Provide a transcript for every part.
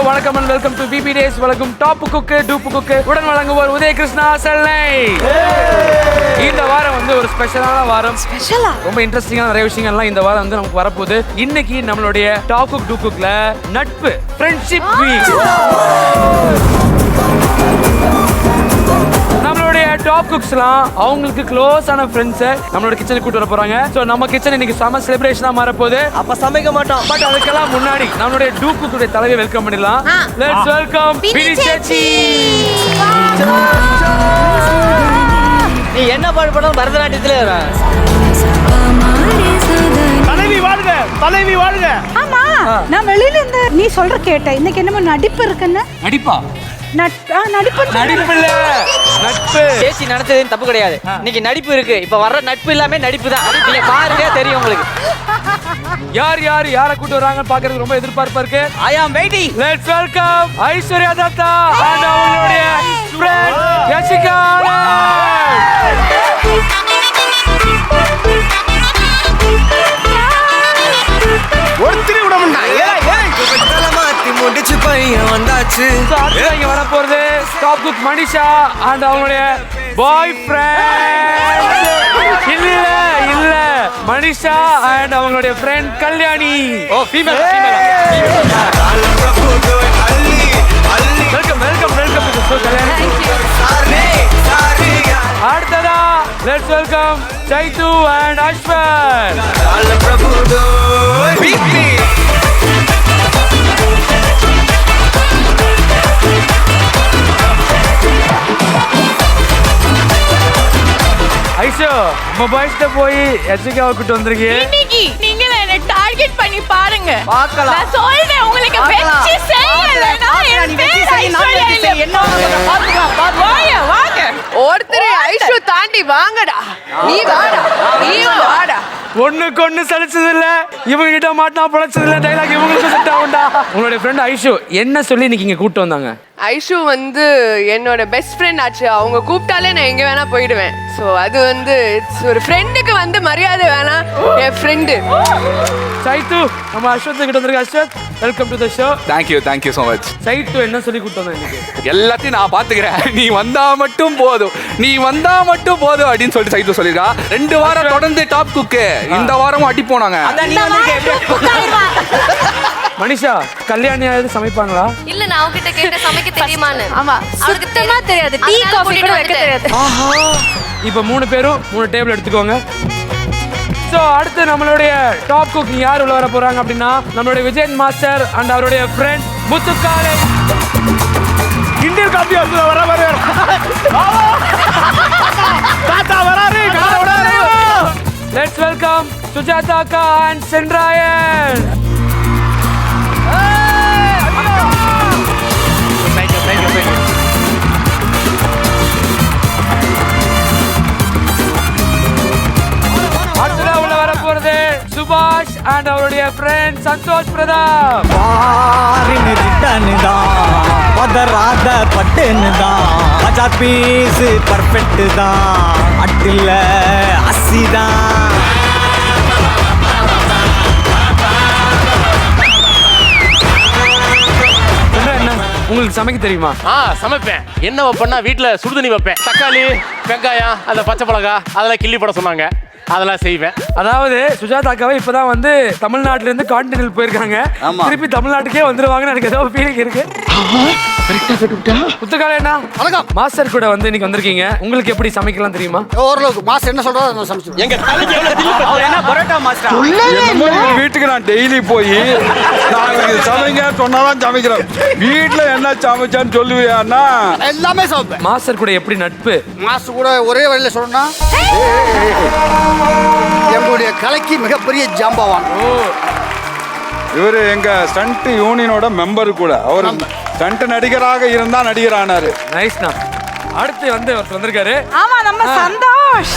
வணக்கம் and welcome to BB Days. வழங்கும் top cook dupe cook உடன் வழங்குவோர் உதய கிருஷ்ணா செல்லை. இந்த வாரம் வந்து ஒரு ஸ்பெஷலான வாரம். ஸ்பெஷலா ரொம்ப இன்ட்ரெஸ்டிங்கான நிறைய விஷயங்கள்லாம் இந்த வாரம் வந்து நமக்கு வரப்போகுது. இன்னைக்கு நம்மளுடைய டாப் குக் டூப் குக்ல நட்பு ஃப்ரெண்ட்ஷிப் வீக். நம்மளுடைய டாப் குக்ஸ்லாம் அவங்களுக்கு க்ளோஸான ஃப்ரெண்ட்ஸ் நம்மளோட கிச்சனுக்கு கூட்டு வர போறாங்க. சோ நம்ம கிச்சன் இன்னைக்கு சம செலிப்ரேஷனா மாற போகுது. அப்ப சமைக்க மாட்டோம், பட் அதுக்கெல்லாம் முன்னாடி நம்மளுடைய டூப் குக்குடைய தலைவை வெல்கம் பண்ணிடலாம். லெட்ஸ் வெல்கம் பினி சேச்சி. நீ என்ன பாடு பண்ணாலும் பரதநாட்டியத்திலே வர. தலைவி வாழ்க, தலைவி வாழ்க. ஆமா, நான் வெளியில இருந்து நீ சொல்ற கேட்டேன். இன்னைக்கு என்னமோ நடிப்பு இருக்குன்னு. நடிப்பா? நடிப்பு இல்ல, நட்பு. சேச்சி நடத்தது தப்பு கிடையாது. இன்னைக்கு நடிப்பு இருக்கு. இப்ப வர்ற நட்பு எல்லாமே நடிப்பு தான். நீங்க பாருங்க, தெரியும் உங்களுக்கு. யாரை கூட்டு வராங்க பாக்குறது ரொம்ப எதிர்பார்ப்பா இருக்கு. I am waiting. Let's welcome Aishwarya Datta and அவங்களுடைய friend யசிகா. ஒருத்தரி விட மாட்டாங்க. முடிச்சு பையன் வந்தாச்சு. இங்க வர போறது டாப் குக் மனிஷா and அவங்களுடைய பாய் ஃப்ரெண்ட். இல்ல மனிஷா and அவங்களுடைய friend Kalyani. Oh female. Welcome to show Kalyani. அடுத்ததா let's welcome Saithu and Ashwan. ஐஷோ மொபைல்ல போய் யசிகாவை கூட்டு வந்திருக்கீங்க. இன்னைக்கு நீங்க என்ன டார்கெட் பண்ணி பாருங்க. பார்க்கலாம். நான் சொல்றேன் உங்களுக்கு வெச்சி செய்யலனா என் பேர் ஐஸ்வர்யா இல்ல. என்ன பாத்துக்கலாம். வாங்க. ஒருத்தர் ஐஷு தாண்டி வாங்கடா. நீ வாடா. ஒண்ணுக்கு சலிச்சது இல்ல, இவங்க கிட்ட மாட்டினா பொழைச்சது இல்ல. டைலாக் இவங்களுக்கு செட் ஆகும்டா. உங்களுடைய ஃப்ரெண்ட் ஐஷு என்ன சொல்லி இன்னைக்கு இங்க கூட்டு வந்தாங்க? ஐஷு வந்து என்னோட பெஸ்ட் ஃப்ரெண்ட் ஆச்சு. அவங்க கூப்பிட்டாலே நான் எங்க வேணா போயிடுவேன். ஸோ அது வந்து ஒரு ஃப்ரெண்டுக்கு வந்து மரியாதை வேணா. என் ஃப்ரெண்டு சைத்து நம்ம அஸ்வத் கிட்ட வந்திருக்க. Ashwath welcome to the show. Thank you so much. Saithu என்ன சொல்லி கூட்டு வந்தாங்க இன்னைக்கு? எல்லாத்தையும் நான் பாத்துக்கிறேன், நீ வந்தா மட்டும் போதும் அப்படின்னு சொல்லிட்டு சைத்து சொல்லிருக்கா. 2 வாரம் தொடர்ந்து டாப் குக்கு. இந்த வாரமும் அடி போனாங்க. மனிஷா கல்யாணியாவது சமைப்பாங்களா? இல்ல நான் அவகிட்ட கேட்ட சமைக்க தெரியுமான்னு. ஆமா, அவளுக்கு சுத்தமா தெரியாது. டீ காபி கூட வைக்க தெரியாது. இப்போ 3 பேரும் 3 டேபிள் எடுத்துக்கோங்க. சோ அடுத்து நம்மளுடைய டாப் குக் யார் உள்ள வர போறாங்க அப்படின்னா நம்மளுடைய விஜயன் மாஸ்டர் அண்ட் அவருடைய ஃப்ரெண்ட் முத்துக்காலை. இந்தியன் காப்பி வர தாத்தா வராரு. லெட்ஸ் வெல்கம் சுஜாதா அக்கா அண்ட் சென்ராயன். அடுத்ததா உள்ள வர போறது சுபாஷ் அண்ட் அவருடைய ஃப்ரெண்ட் சந்தோஷ் பிரதாப். பதராத பட்டுன்னுதான் மஜா பீஸ் பர்ஃபெக்ட் தான். அட்டில்ல அசிதான். என்ன உங்களுக்கு சமைக்க தெரியுமா? சமைப்பேன். என்ன வைப்பேன்னா வீட்டுல சுடுதண்ணி வைப்பேன். தக்காளி, வெங்காயம், அந்த பச்சை மிளகா அதெல்லாம் கிள்ளி போட சொன்னாங்க. அதெல்லாம் செய்வேன். அதாவது சுஜாதா அக்காவை இப்பதான் வந்து தமிழ்நாட்டுல இருந்து கான்டினென்ட் போயிருக்காங்க. திருப்பி தமிழ்நாட்டுக்கே வந்துருவாங்கன்னு எனக்கு ஏதோ ஃபீலிங் இருக்கு. புத்தகால என்ன மாஸ்டர் கூட வந்து இன்னைக்கு வந்திருக்கீங்க. உங்களுக்கு எப்படி சமைக்கலாம் தெரியுமா? ஓரளவுக்கு மாஸ்டர் என்ன சொல்றாரு சமைச்சு. எங்க அவர் என்ன பரோட்டா மாஸ்டர். வீட்டுக்கு நான் டெய்லி போய் சமைங்க சொன்னாதான் சமைக்கிறேன். வீட்டுல என்ன சமைச்சான்னு சொல்லுவியான்னா எல்லாமே சமைப்பேன். மாஸ்டர் கூட எப்படி நட்பு? மாஸ்டர் கூட ஒரே வழியில சொல்லணும்னா எங்களுடைய கலைக்கு மிகப்பெரிய ஜாம்பவான். இவரு எங்க ஸ்டண்ட் யூனியனோட மெம்பர் கூட. அவர் ஸ்டண்ட் நடிகராக இருந்தா நடிகர் ஆனாரு. நைஸ்னா. அடுத்து வந்து ஒருத்தர் வந்திருக்காரு. ஆமா, நம்ம சந்தோஷ்.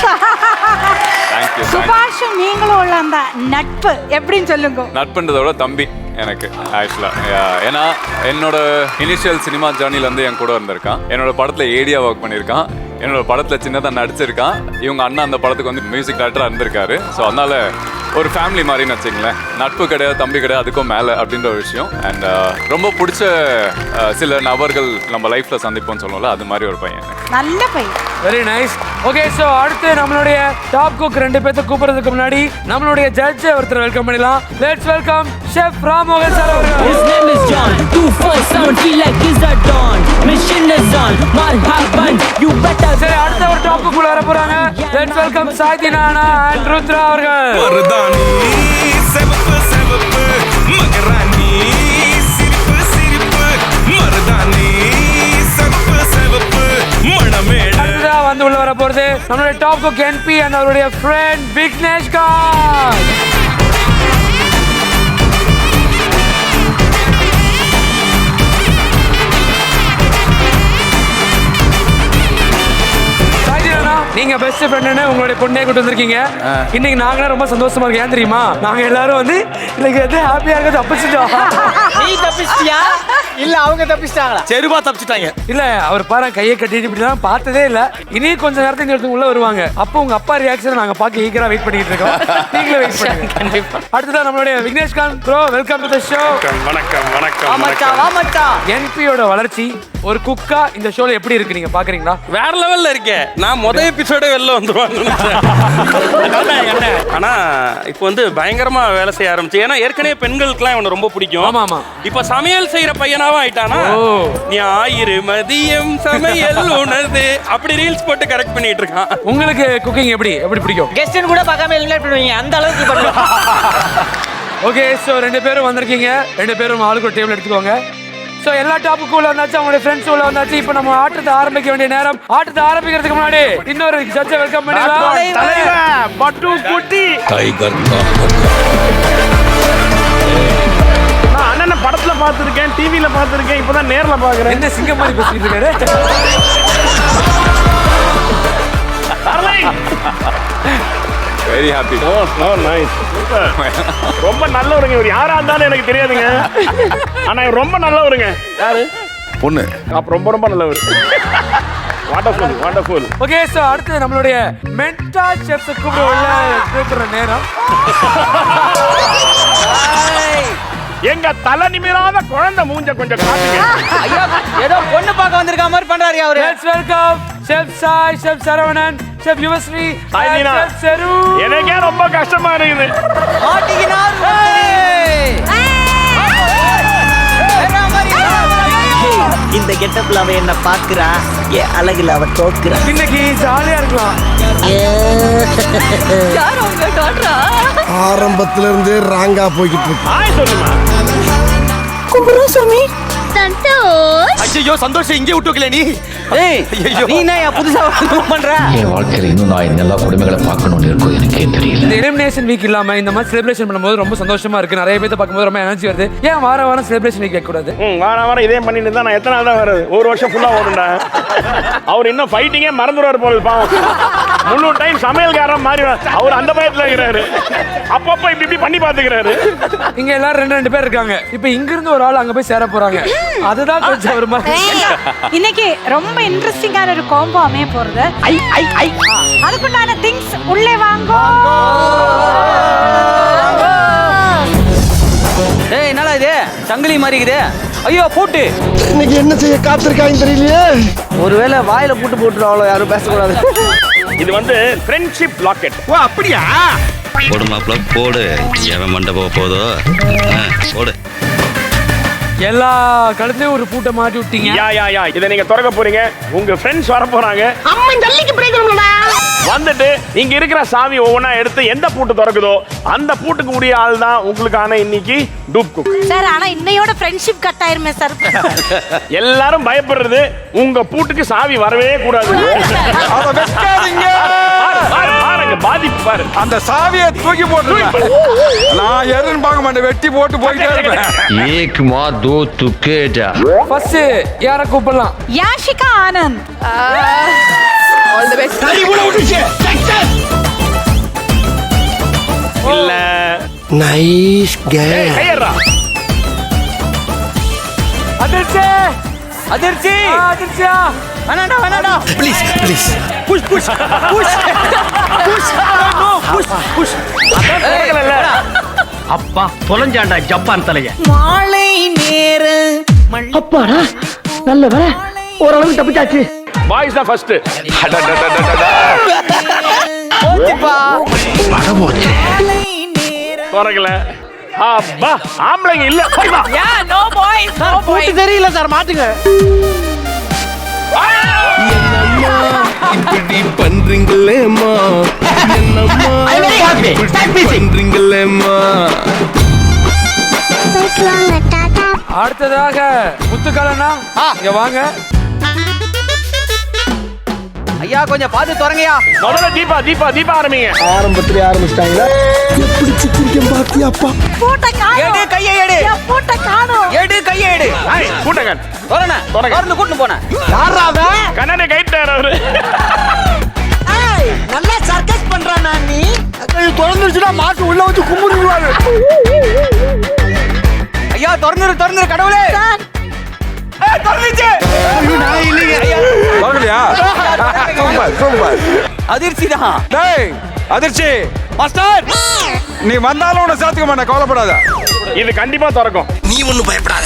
சுபாஷும் நீங்களும் உள்ள அந்த நட்பு எப்படின்னு சொல்லுங்க. நட்புன்றதை விட தம்பி எனக்கு ஆக்சுவலா. ஏன்னா என்னோட இனிஷியல் சினிமா ஜேர்னில இருந்து என் கூட இருந்திருக்கான். என்னோட படத்துல ஏடியா ஒர்க் பண்ணியிருக்கான். என்னோட படத்துல சின்னதா நடிச்சிருக்கான். இவங்க அண்ணா அந்த படத்துக்கு வந்து மியூசிக் டைரக்டரா இருந்திருக்காரு. ஸோ அதனால ஒரு ஃபேமிலி மாதிரின்னு வச்சுங்களேன். நட்பு கிடையாது, தம்பி கிடையாது, அதுக்கும் மேலே அப்படின்ற ஒரு விஷயம். அண்ட் ரொம்ப பிடிச்ச சில நபர்கள் நம்ம லைஃப்ல சந்திப்போம்னு சொல்லுவோம்ல, அது மாதிரி ஒரு பையன். நல்ல பையன். Very nice. ஓகே, சோ அடுத்து நம்மளுடைய டாப் குக் 2 பேர்த்த கூப்பிடுறதுக்கு முன்னாடி நம்மளுடைய ஜட்ஜ் ஒருத்தர் வெல்கம் பண்ணிடலாம். Let's welcome chef Ramohan sir அவர்கள். His name is John 247 feel like he's a don. Mission is on. Marhaban, you better. சரி, அடுத்த ஒரு டாப் குக் வர போறாங்க. லெட்ஸ் வெல்கம் சாய்தி நானா அண்ட் ருத்ரா அவர்கள். மருதானி செவப்பு செவப்பு மகராணி சிரிப்பு சிரிப்பு மருதானி செவப்பு செவப்பு மணமேட. அடுத்ததா வந்து உள்ள வர போறது நம்மளுடைய டாப் குக் என்பி அண்ட் அவருடைய ஃப்ரெண்ட் விக்னேஷ் காந்த். நீங்க பெஸ்ட் ஃப்ரெண்ட்னு உங்களுடைய பொண்ணே கூட்டு வந்திருக்கீங்க. இன்னைக்கு நாங்களே ரொம்ப சந்தோஷமா இருக்கோம். ஏன் தெரியுமா? நாங்க எல்லாரும் வந்து இன்னைக்கு வந்து ஹாப்பியா இருக்க தப்பிச்சிட்டோம். நீ தப்பிச்சிட்டியா இல்ல அவங்க தப்பிச்சிட்டாங்களா? செருபா தப்பிச்சிட்டாங்க. இல்ல அவர் பாரு கையை கட்டிட்டு இப்படிலாம் பார்த்ததே இல்ல. இனி கொஞ்ச நேரத்துக்கு இந்த இடத்துக்கு உள்ள வருவாங்க. அப்போ உங்க அப்பா ரியாக்ஷன் நாங்க பார்க்க ஈகரா வெயிட் பண்ணிட்டு இருக்கோம். நீங்களே வெயிட் பண்ணுங்க. கண்டிப்பா. அடுத்ததா நம்மளுடைய Vignesh Kant bro, welcome to the show. வணக்கம் வணக்கம் ஆமாச்சா ஆமாச்சா. என்பியோட வளர்ச்சி ஒரு குக்கா இந்த ஷோல எப்படி இருக்கு நீங்க பாக்குறீங்களா? வேற லெவல்ல இருக்கே. நான் முதல் எபிசோட வெளில வந்துருவாங்க. ஆனா இப்போ வந்து பயங்கரமா வேலை செய்ய ஆரம்பிச்சு. ஏன்னா ஏற்கனவே பெண்களுக்குலாம் இவனை ரொம்ப பிடிக்கும். ஆமா ஆமா. இப்ப சமையல் செய்யற பையனாவும் ஆயிட்டானா. ஞாயிறு மதியம் சமையல் உணர்ந்து அப்படி ரீல்ஸ் போட்டு கரெக்ட் பண்ணிட்டு இருக்கான். உங்களுக்கு குக்கிங் எப்படி பிடிக்கும்? கெஸ்ட் கூட பார்க்காம எலிமினேட் பண்ணுவீங்க அந்த அளவுக்கு பண்ணுவீங்க. ஓகே, சோ 2 பேரும் வந்திருக்கீங்க. 2 பேரும் ஆளுக்கு ஒரு டேபிள் எடுத்துக்கோங்க. சோ எல்லா டாப்புக்கும் உள்ள வந்தாச்சு, அவங்களுடைய ஃப்ரெண்ட்ஸ் உள்ள வந்தாச்சு. இப்போ நம்ம ஆட்டத்தை ஆரம்பிக்க வேண்டிய நேரம். ஆட்டத்தை ஆரம்பிக்கிறதுக்கு முன்னாடி இன்னொரு ஜட்ஜை வெல்கம் பண்ணிடலாம். தலைவர் பட்டு குட்டி டைகர் நான் அண்ணனை படத்துல பார்த்திருக்கேன், டிவில பார்த்திருக்கேன், இப்பதான் நேர்ல பாக்குறேன். என்ன சிங்கம் மாதிரி பேசிட்டு இருக்காரு? Very happy. நைஸ். ரொம்ப நல்லவருங்க. இவர் யாரா இருந்தாலும் எனக்கு தெரியாதுங்க. ஆனா இவர் ரொம்ப நல்லவருங்க. யாரு? பொண்ணு. அப்ப ரொம்ப ரொம்ப நல்லவர். Wonderful wonderful. ஓகே, சோ அடுத்து நம்மளுடைய மென்டா செஃப்ஸ் கூப்பிடுற நேரம். எங்க தலை நிமிராத குழந்தை மூஞ்ச கொஞ்சம் காட்டுங்க. ஐயோ, ஏதோ பொண்ணு பார்க்க வந்திருக்க மாதிரி பண்றாரு அவரு. Let's welcome chef Sai, chef Saravanan, chef Yuvashree, chef Cheru. எனக்கே ரொம்ப கஷ்டமா இருக்குது. இந்த கெட்டப்ல அவ என்ன பாக்குறா, என் அழகுல அவ தோக்குறா. இன்னைக்கு ஜாலியா இருக்கலாம். யார் உங்க டாக்டரா? ஆரம்பத்துல இருந்து ராங்கா போய்கிட்டு இருக்கு. ஹாய் சொல்லுமா. கும்புராசாமி சந்தோஷ். ஐயோ சந்தோஷம் இங்கே விட்டு வைக்கல நீ. ஏய், நீ என்ன புதுசா பண்ற? என் வாழ்க்கையில இன்னும் நான் எல்லா குடும்பங்களை பார்க்கணும்னு இருக்கும் எனக்கே தெரியல. இந்த எலிமினேஷன் வீக் இல்லாம இந்த மாதிரி செலிப்ரேஷன் பண்ணும்போது ரொம்ப சந்தோஷமா இருக்கு. நிறைய பேர் பார்க்கும்போது ரொம்ப எனர்ஜி வருது. ஏன் வாரம் செலிப்ரேஷன் வீக் வைக்க கூடாது? வாரம் இதே பண்ணிட்டு தான் நான் எத்தனை நாள் தான் வருது? ஒரு வருஷம் ஃபுல்லா ஓடுண்டா. அவர் இன்னும் ஃபைட்டிங்கே மறந்துடுவார் போல பாவம். 3 டைம் சமையல்காரன் மாறி அவர் அந்த பயத்துல இருக்கிறாரு. அப்பப்ப இப்படி பண்ணி பாத்துக்கிறாரு. இங்க எல்லாரும் 2 பேர் இருக்காங்க. இப்போ இங்க இருந்து ஒரு ஆள் அங்க போய் சேர போறாங்க. அதுதான் கொஞ்சம் ஒரு மாதிரி. இன்னைக்கு ரொம்ப இன்ட்ரெஸ்டிங்கான ஒரு காம்போ அமைய போறது. அதுக்குண்டான திங்ஸ் உள்ளே வாங்கோ. ஏய், என்னடா இது சங்கிலி மாதிரி இருக்குது? ஐயோ பூட்டு. இன்னைக்கு என்ன செய்ய காத்திருக்காங்க தெரியலையே. ஒருவேளை வாயில பூட்டு போட்டுருவாங்களோ, யாரும் பேசக்கூடாது. இது வந்து ஃப்ரெண்ட்ஷிப் லாக்கெட். ஓ அப்படியா? போடு மாப்பிள போடு. எவன் மண்டபம் போதோ போடு. எல்லா கழுத்தையும் ஒரு பூட்டை மாட்டி விட்டீங்க. யா இதை நீங்க திறக்க போறீங்க. உங்க ஃப்ரெண்ட்ஸ் வர போறாங்க. அம்மா ஜல்லிக்கு பிரேக்கணும்டா. வந்துட்டு இங்க இருக்கிற சாவி ஒவ்வொன்றா எடுத்து எந்த பூட்டு திறக்குதோ அந்த பூட்டுக்கு உரிய ஆள் தான் உங்களுக்கான இன்னைக்கு டூப் குக். சார், ஆனா இன்னையோட ஃப்ரெண்ட்ஷிப் கட் ஆயிருமே சார். எல்லாரும் பயப்படுறது உங்க பூட்டுக்கு சாவி வரவே கூடாது. பாருங்க பாதிப்பு பாரு. அந்த சாவியை தூக்கி போட்டு நான் எதுன்னு பார்க்க மாட்டேன், வெட்டி போட்டு போயிட்டே இருப்பேன். ஏக் மா தோ துக்கேடா. ஃபர்ஸ்ட் யார கூப்பிடலாம்? Yashika Anand. All the best. இல்ல நைஸ் கே. கையறா. அதிர்ச்சி அதிர்ச்சி அதிர்ச்சியா வேணாடா வேணாடா please please push push push push no push push அப்பா தொலைஞ்சாண்டா ஜப்பான் தலைய. மாலை நேர அப்பாடா நல்ல வேலை ஓரளவுக்கு தப்பிச்சாச்சு. பாய்ஸ் தான் ஃபர்ஸ்ட். போச்சுப்பா திறக்கல. அப்பா ஆம்பளைங்க இல்ல. யா நோ பாய்ஸ் நோ கூட்டு பாய்ஸ் தெரியல சார் மாட்டுங்க. இப்படி பண்றீங்களேம்மா என்னம்மா இப்படி பண்றீங்களேம்மா. அடுத்ததாக முத்துக்காலண்ணா இங்க வாங்க. ஐயா கொஞ்சம் பார்த்து தொடங்கயா. முதல்ல தீபா ஆரம்பிங்க. ஆரம்பத்திலே ஆரம்பிச்சிட்டாங்களா? எப்படி சிக்கிரிக்கம் பாத்தியாப்பா? பூட்ட காணோம். எடு கையை எடு. பூட்ட காணோம். எடு கையை எடு. ஐய் கூட்டங்க. வரணும் வரணும் கூட்டு போன. யாரா அவன்? கண்ணனை கைட்டார் அவரு. ஏய் நல்லா சர்க்கஸ் பண்றானா நீ? தொடர்ந்துச்சுனா மாட்டு உள்ள வந்து கும்பிடுவாரு. ஐயா திறந்துரு கடவுளே. திறந்துச்சு. நான் இல்லையே. வரலையா? சூப்பர். அதிர்ச்சி தான். டேய் அதிர்ச்சி மாஸ்டர் நீ வந்தாலும் உன்னை சேர்த்துக்க மாட்டேன், கவலைப்படாத. இது கண்டிப்பா திறக்கும். நீ ஒண்ணும் பயப்படாத.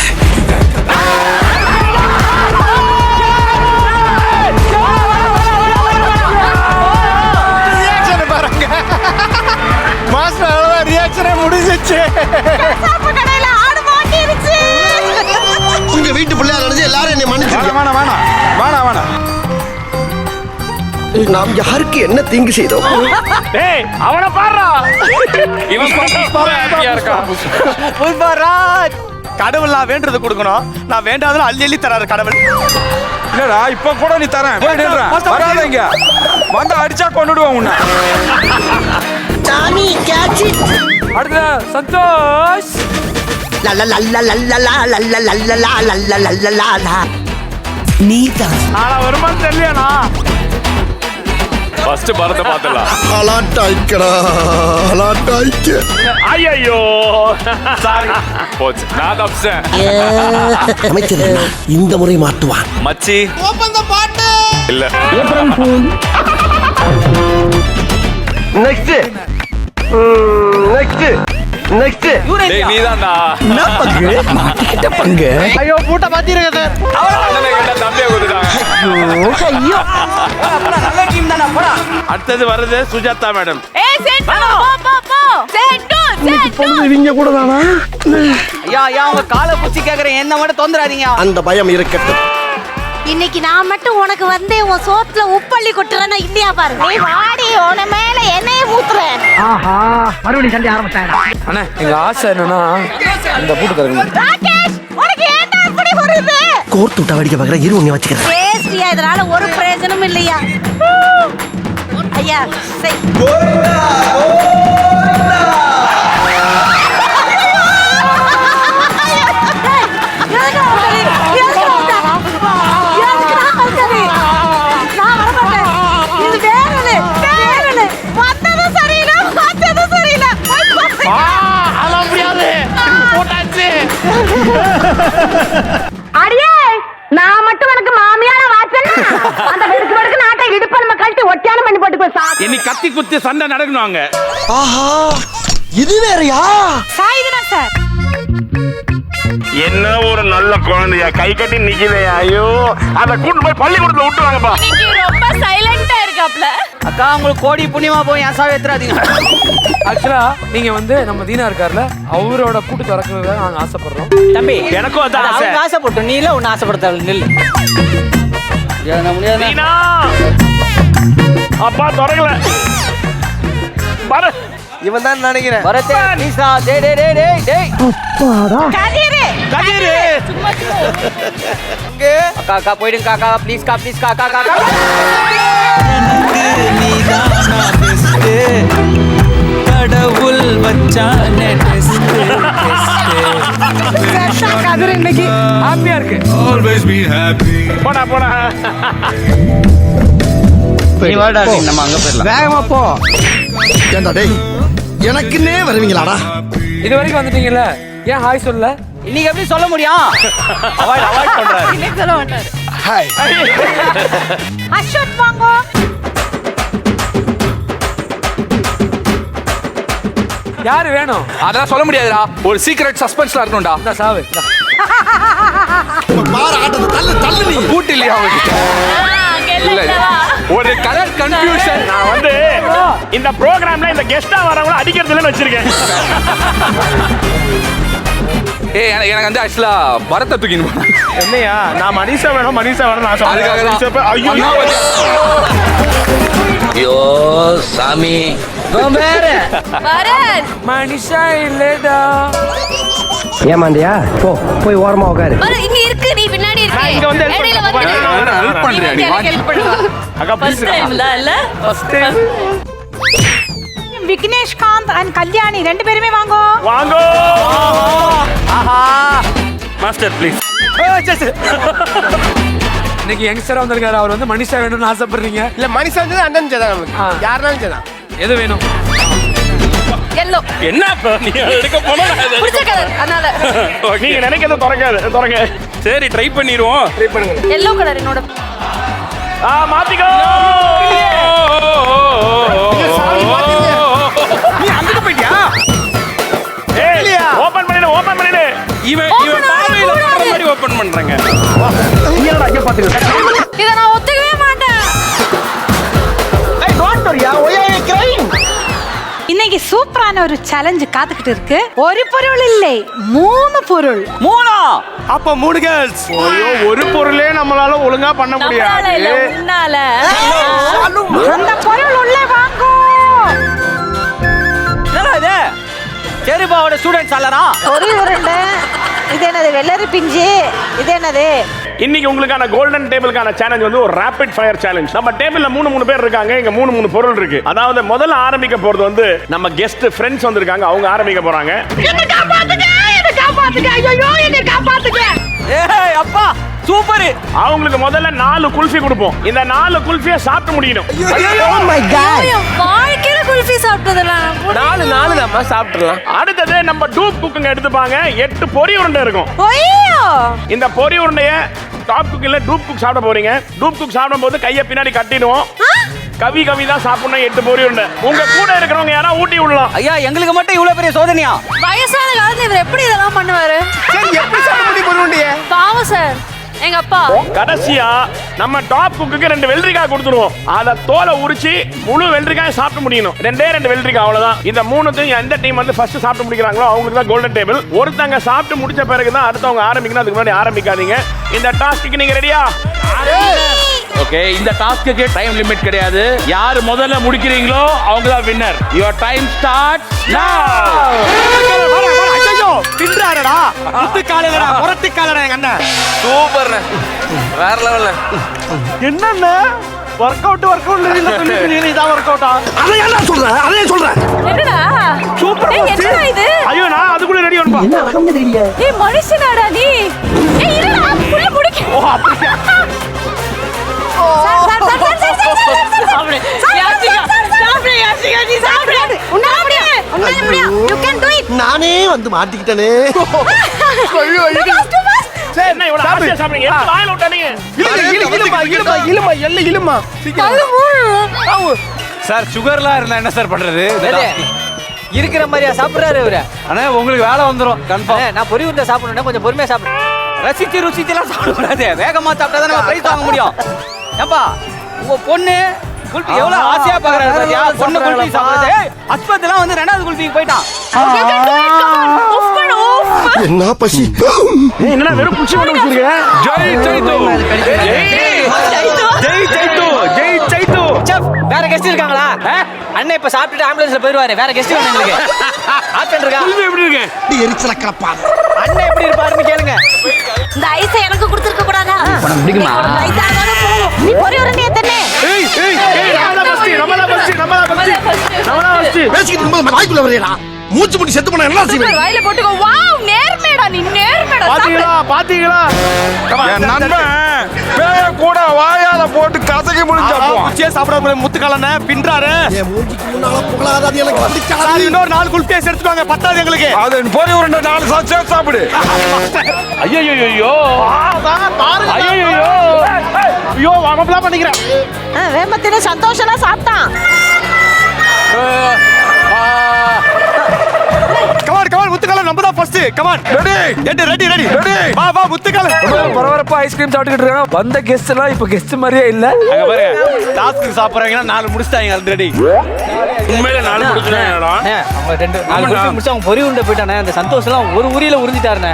மாஸ்டர் அவ்வளவு ரியாக்ஷனே முடிஞ்சிச்சு. சாப்பு கடையில ஆடு மாட்டிருச்சு. உங்க வீட்டு பிள்ளையா நினைச்சு எல்லாரும் என்னை மன்னிச்சிருக்கீங்க. வேணாம். நாம் யாருக்கு என்ன தீங்கு செய்தோம்? டேய் அவனை பாருடா. இவன் ஹாப்பியா இருக்கான். புஷ்பராஜ் கடவுள் வேண்டது கொடுக்கணும். நான் வேண்டாதெல்லாம் அள்ளி அள்ளி தராரு கடவுள். இல்லடா இப்ப கூட நீ தரேன். போய் நில்றேன். வராத இங்க. வந்து அடிச்சா கொன்னுடுவேன் உன்னை. சாமி கேட்ச் இட். அடுத்த சந்தோஷ். நீதான் ஆனா வருமானம் தெரியலனா. ஃபர்ஸ்ட் பரத பார்த்தலாம். அலாட்டாய்க்கடா அலாட்டாய்க்க. ஐயோ சாரி போச்சு, நான் தப்பிச்சேன். அமைச்சர் இந்த முறை மாட்டுவான். மச்சி இல்ல நெக்ஸ்ட் டேய் நீதான்டா. மாட்டிக்கிட்ட பங்கு. ஐயோ பூட்ட பாத்திருங்க சார். அண்ணனை கேட்டா தம்பியை குடுத்தாங்க. ஐயோ நல்ல டீம் தானே போடா. அடுத்தது வருது சுஜாதா மேடம். ஏய் செட்டு போ செட்டு இவங்க கூட தானா? ஐயா உங்க காலை புச்சி கேக்குறேன், என்ன மட்டும் தொந்தராதீங்க. அந்த பயம் இருக்கட்டும். இன்னைக்கு நான் மட்டும் உனக்கு வந்து உன் சோத்துல உப்பள்ளி கொட்டுறேன்னா இல்லையா பாருங்க. நீ வாடி உன மேல எண்ணெயை ஊத்துறேன். ஆஹா மறுபடியும் சண்டை ஆரம்பிச்சாங்க. அண்ணா எங்க ஆசை என்னன்னா இந்த பூட்டு தரணும். ராகேஷ் உனக்கு ஏன்டா இப்படி வருது? கோர்த்து விட்டா வடிக்க பாக்குற இரு உன்னை வச்சுக்கிறேன். டேஸ்டியா இதனால ஒரு பிரயோஜனம் இல்லையா? ஐயா செய். அடியே நான் மட்டும் உனக்கு மாமியார வாச்சனா அந்த வெடுக்கு நாட்டை இடுப்ப நம்ம கழட்டி ஒட்டியான பண்ணி போட்டு போ. இனி கத்தி குத்தி சண்டை நடக்கணும் அங்க. ஆஹா இது வேறயா? சாய்துனா சார் என்ன ஒரு நல்ல குழந்தையா, கை கட்டி நிக்குதையா. ஐயோ அத கூட்டு போய் பள்ளிக்கூடத்துல விட்டுவாங்கப்பா. இன்னைக்கு ரொம்ப சைலண்டா இருக்காப்ல. அக்கா உங்களுக்கு கோடி புண்ணியமா போய் என் சாவை ஏத்துறாதீங்க. ஆக்சுவலா நீங்க வந்து நம்ம தீனா இருக்கார்ல, அவரோட பூட்டு திறக்கிறதுக்காக நாங்க ஆசைப்படுறோம். தம்பி எனக்கும் அதான் ஆசை. அவங்க ஆசைப்பட்டு நீ இல்ல உன்னை ஆசைப்படுத்த நில்லு. முடியாது. நீனா அப்பா திறக்கல பாரு. இவன் தான் நினைக்கிறேன். வரதே நீசா டேய் டேய் டேய் டேய் டேய். கதிரு கதிரு இங்க அக்கா போய்டுங்க காக்கா ப்ளீஸ் காக்கா. கடவுள் வச்சானே டெஸ்ட் கதிர் இன்னைக்கு ஹாப்பியா இருக்கு. போடா நீ வாடா நம்ம அங்க போயிடலாம். வேகமா போ. ஏண்டா டேய் எனக்குன்னே வருவீங்களாடா? இது வரைக்கும் வந்துட்டீங்கல்ல, ஏன் ஹாய் சொல்ல? இன்னைக்கு எப்படி சொல்ல முடியும்? அவாய்ட் பண்றாரு. இன்னைக்கு சொல்ல மாட்டாரு. ஹாய் அஸ்வத் வாங்கோ. யாரு வேணும்? அதெல்லாம் சொல்ல முடியாதுடா. ஒரு சீக்ரெட் சஸ்பென்ஸ்ல இருக்கணும்டா. இந்த சாவு. பாரு ஆட்டத்தை தள்ளு தள்ளு நீ. கூட்டு இல்லையா அவங்கிட்ட? இல்ல ஒரு கலர் கன்ஃபியூஷன். நான் வந்து இந்த ப்ரோக்ராம்ல இந்த கெஸ்டா வரவங்கள அடிக்கிறதுலன்னு வச்சிருக்கேன். எனக்கு வந்து ஆக்சுவலா பரத்தை தூக்கின்னு போனேன். என்னையா நான் மனிஷா வேணும் நான் அதுக்காக ஐயோ ஐயோ சாமி வரன் மனுஷா இல்லடா. ஏமாந்தியா போ போய் ஓரமா உட்காரு. வரன் இங்க இருக்கு, நீ பின்னாடி நான் இங்க வந்து இருக்கு. இடையில வந்து ஹெல்ப் பண்றியா நீ? எனக்கு ஹெல்ப் பண்ணுவா. அக்கா ப்ளீஸ் இல்ல first time Vignesh Kant and Kalyani ரெண்டு பேருமே வாங்கோ. வாங்கோ. ஆஹா மாஸ்டர் ப்ளீஸ். இன்னைக்கு யங்ஸ்டரா வந்திருக்காரு. அவர் வந்து மனுஷா வேணும்னு ஆசைப்படுறீங்க. இல்ல மனுஷன் வந்து அண்ணன் சேதான் நமக்கு. யாருனாலும் சேதான். எது வேணும்? எல்லோ என்ன இப்ப நீ எடுக்க போனா நான் அதை பிடிச்ச கலர் அதனால. Okay. நீங்க நினைக்கிறது திறங்க. சரி ட்ரை பண்ணிடுவோம். ட்ரை பண்ணுங்க. எல்லோ கலர் என்னோட. மாத்திக்கோ. நீ அங்க போய்டியா? ஏய் ஓபன் பண்ணிடு. இவன் பாவையில போற மாதிரி ஓபன் பண்றாங்க. நீ என்னடா அங்க பாத்துக்க. இத நான் ஒத்துக்கவே மாட்டேன். ஐ டோன்ட் வரியா. ஒய் ஐ கிரைங். இன்னைக்கு சூப்பரான ஒரு சேலஞ்ச் காத்துக்கிட்டு இருக்கு. ஒரு பொருள் இல்லை, 3 பொருள். 3. அப்ப 3 கேர்ள்ஸ். ஐயோ ஒரு பொருளே நம்மளால ஒழுங்கா பண்ண நம்மளால இல்ல, முடியாது. உன்னால. அந்த பொருள் உள்ளே வாங்கோ. என்னடா இது? செருபாவோட ஸ்டூடண்ட்ஸ் அல்லறா? ஒரு உருண்டை. இது என்னது? வெள்ளரி பிஞ்சு. இது என்னது? இன்னைக்கு உங்களுக்கான கோல்டன் டேபிளுக்கான சேலஞ்ச் வந்து ஒரு ரேபிட் ஃபயர் சேலஞ்ச். நம்ம டேபிள்ல 3 பேர் இருக்காங்க. இங்க 3 பொருள் இருக்கு. அதாவது முதல்ல ஆரம்பிக்க போறது வந்து நம்ம கெஸ்ட் ஃப்ரெண்ட்ஸ் வந்திருக்காங்க. அவங்க ஆரம்பிக்க போறாங்க. என்ன காப்பாத்துங்க ஐயோ என்ன காப்பாத்துங்க. ஏய் அப்பா சூப்பர். அவங்களுக்கு முதல்ல 4 குல்ஃபி கொடுப்போம். இந்த 4 குல்ஃபியை சாப்பிட்டு முடியணும். Oh my God. என் வாழ்க்கையில குல்ஃபி சாப்பிட்டதெல்லாம் 4 தான்மா சாப்பிட்டுறலாம். அடுத்தது நம்ம டூப் குக்குங்க எடுத்துப்பாங்க. 8 பொரி உருண்டை இருக்கும். ஐயோ இந்த பொரி உருண்டைய டாப் குக் இல்ல டூப் குக் சாப்பிட போறீங்க. டூப் குக் சாப்பிடும் போது கையை பின்னாடி கட்டிடுவோம். கவி தான் சாப்பிடணும். 8 பொரி உருண்டை. உங்க கூட இருக்கிறவங்க யாரா ஊட்டி விடலாம். ஐயா எங்களுக்கு மட்டும் இவ்வளவு பெரிய சோதனையா? வயசான காலத்துல இவர் எப்படி இதெல்லாம் பண்ணுவாரு? சரி எப்படி சாப்பிட முடியும் பொருளுண்டியே? பாவம் சார் எங்க அப்பா. கடைசியா நம்ம டாப் குக்குக்கு 2 வெள்ளரிக்காய் கொடுத்துருவோம். அத தோலை உரிச்சு முழு வெள்ளரிக்காய் சாப்பிட்டு முடியணும். 2 வெள்ளரிக்காய் அவ்வளவுதான். இந்த 3த்தையும் எந்த டீம் வந்து ஃபர்ஸ்ட் சாப்பிட்டு முடிக்கிறாங்களோ அவங்களுக்கு தான் கோல்டன் டேபிள். ஒருத்தங்க சாப்பிட்டு முடிச்ச பிறகு தான் அடுத்தவங்க ஆரம்பிக்கணும். அதுக்கு முன்னாடி ஆரம்பிக்காதீங்க. இந்த டாஸ்க்கு நீங்க ரெடியா? ஓகே இந்த டாஸ்க்கு டைம் லிமிட் கிடையாது. யார் முதல்ல முடிக்கிறீங்களோ அவங்க தான் வின்னர். யுவர் டைம் ஸ்டார்ட்ஸ் நவ. ஐயோ பின்றாரடா. முத்து காலையிலடா முரட்டு காலையிலடா எங்க அண்ணன். சூப்பர். வேற லெவல்ல. என்னண்ணே வொர்க் அவுட் இல்ல சொல்லிட்டு இதான் வொர்க் அவுட்டா? அத ஏன்டா சொல்ற? என்னடா சூப்பர். ஏய் என்னடா இது? ஐயோ நான் அதுக்குள்ள ரெடி ஆனப்பா. என்ன ரகம்னு தெரியல. ஏய் மனுஷனாடா நீ? ஏய் இல்லடா புள்ள புடிக்க. ஓ அப்படியே. சாப்பிடு. யாசிகா நீ சாப்பிடு. உன்னால முடியும். You can do it. நானே வந்து மாட்டிக்கிட்டனே. என்ன இவ்வளவு ஆசையா சாப்பிடுறீங்க? எடுத்து வாயில விட்டானீங்க. இழுமா. சார் சுகர்லாம் இருந்தா என்ன சார் பண்றது? இருக்கிற மாதிரியா சாப்பிடுறாரு இவரு? ஆனா உங்களுக்கு வேலை வந்துரும் கன்ஃபார்ம். நான் பொரி உருண்டை சாப்பிடணும்னா கொஞ்சம் பொறுமையா சாப்பிடு. ருசிச்செல்லாம் சாப்பிடக்கூடாது. வேகமா சாப்பிட்டா தான் நம்ம பிரைஸ் வாங்க முடியும். ஏப்பா உங்க பொண்ணு குல்ஃபி எவ்வளவு ஆசையா பாக்குறாரு பாத்தியா? பொண்ணு குல்ஃபி சாப்பிடுறது. ஏய் அஸ்பத்லாம் வந்து 2வது குல்ஃபிக்கு போயிட்டான். என்ன பசி. என்னடா வெறும் குச்சி கொண்டு வச்சிருக்கீங்க? ஜெய் சைத்து. செஃப் வேற கெஸ்ட் இருக்காங்களா? அண்ணே இப்ப சாப்பிட்டுட்டு ஆம்புலன்ஸ்ல போயிடுவாரு. வேற கெஸ்ட் வேணும் எங்களுக்கு. ஆப்ஷன் இருக்கா? குல்ஃபி எப்படி இருக்கு? எரிச்சல கலப்பா. அண்ணே எப்படி இருப்பாருன்னு கேளுங்க. இந்த ஐஸை எனக்கு கொடுத்திருக்க கூடாதா? பிடிக்குமா? நீ பொரி உருண்டையை தண்ணே. நம்மளா ஃபர்ஸ்ட். பேசிக்கிட்டு இருக்கும்போது வாய்க்குள்ள வரையடா. மூச்சு முடி செத்து போனா என்ன செய்வேன்? வாயில போட்டுக்கோ. வாவ் நேர்மேடா நீ நேர்மேடா. பாத்தீங்களா? என் நண்பன் பேய கூட வாயால அதை போட்டு கசக்கி முடிஞ்சா சாப்பிட முத்துக்காலண்ணே பின்றாரு முன்னால புகழாத அது எனக்கு பிடிக்காது. இன்னொரு 4 குல்பேஸ் எடுத்துவாங்க பத்தாது எங்களுக்கு அது போய் ஒரு 4 சாப்பிட்டு சாப்பிடு. ஐயோ ஐயோ ஐயோ வாமப்லாம் பண்ணிக்கிறேன். வேமத்தின சந்தோஷமா சாப்பிட்டான். கமான் கமான் முத்துக்கால நம்ம தான் first. Come on ready ready ready ready வா வா முத்துக்கால. பரபரப்பா ஐஸ்கிரீம் சாப்பிட்டுக்கிட்டு இருக்காங்க. வந்த கெஸ்ட் எல்லாம் இப்ப கெஸ்ட் மாதிரியே இல்ல. அங்க பாருங்க டாஸ்க் சாப்பிடுறாங்கன்னா 4 முடிச்சிட்டாங்க ஆல்ரெடி. உண்மையில 4 முடிச்சிட்டாங்கடா. அவங்க 4 முடிச்சு அவங்க பொறி உண்டை போயிட்டானே. அந்த சந்தோஷம் எல்லாம் ஒரு உரியில உறிஞ்சிட்டாருனே.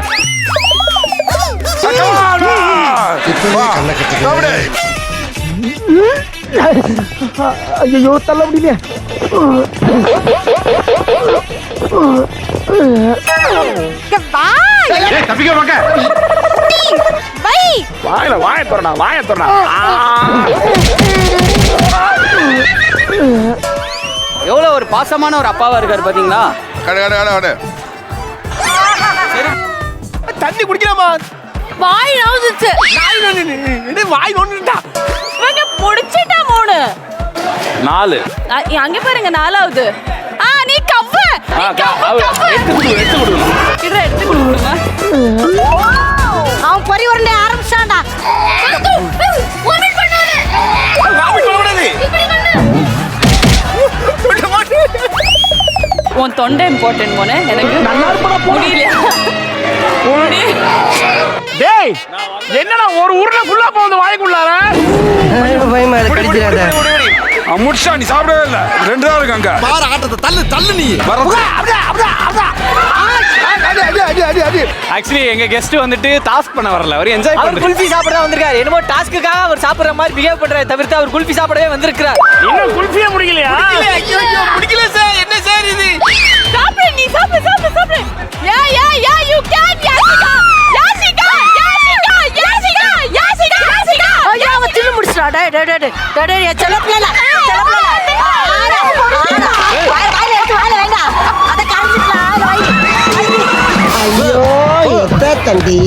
ஐயோ தள்ள முடியல. தப்பிக்க மாக்க வாயில வாய தரனா வாய தரனா. எவ்வளவு ஒரு பாசமான ஒரு அப்பாவா இருக்காரு பாத்தீங்களா. தண்ணி குடிக்கலாமா? வாய் நவுந்துச்சு. வாய் நோண்டுடா. இவங்க முடிச்சிட்டா 3. 4 அங்க பாருங்க 4வது. நீ கவ்வு. எடுத்து கொடுங்க. அவன் பொறி உருண்டை ஆரம்பிச்சான்டா. உன் தொண்டை இம்பார்ட்டன்ட் போனே எனக்கு முடியல. டேய் என்னடா ஒரு உருளை ஃபுல்லா போகுது வாய்க்குள்ளார. பயமா இருக்கு கடிச்சிராத. முடிச்சா நீ சாப்பிடவே இல்ல. 2 தான் இருக்கு அங்க. பாரு ஆட்டத்தை தள்ளு தள்ளு நீ. ஆக்சுவலி எங்க கெஸ்ட் வந்துட்டு டாஸ்க் பண்ண வரல. அவர் என்ஜாய் பண்றாரு. அவர் குல்ஃபி சாப்பிட வந்திருக்காரு. என்னமோ டாஸ்க்குக்காக அவர் சாப்பிடுற மாதிரி பிஹேவ் பண்றாரு தவிர்த்து அவர் குல்ஃபி சாப்பிடவே வந்திருக்கார். இன்னும் குல்ஃபியே முடிக்கலையா? ஐயோ முடிக்கல சார். என்ன சார் இது? சாப்பிடு நீ சாப்பிடு. Yeah you can Yashika. ஐயோ அவன் தின்னு முடிச்சிட்டா. டேய் செல்ல பிள்ளை. வாயில வைங்க. அத கரைச்சிட்டா வாய். ஐயோ எத்த தண்டி.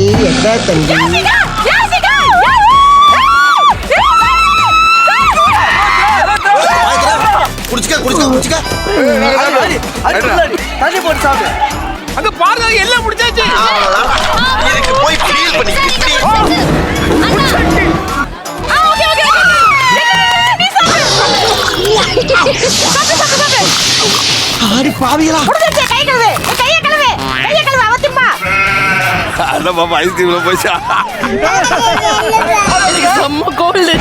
குடிச்சுக்க. தண்ணி போட்டு சாப்பிடு. அங்க பாருங்க எல்லாம் முடிச்சாச்சு. இதுக்கு போய் ஃபீல் பண்ணிக்கிட்டு. ஆடி பாவிகளா. கை கழுவு. அவத்திம்மா. அத பாப்பா ஐஸ்கிரீம்ல போய்ச்சா. செம்ம கோல்டு.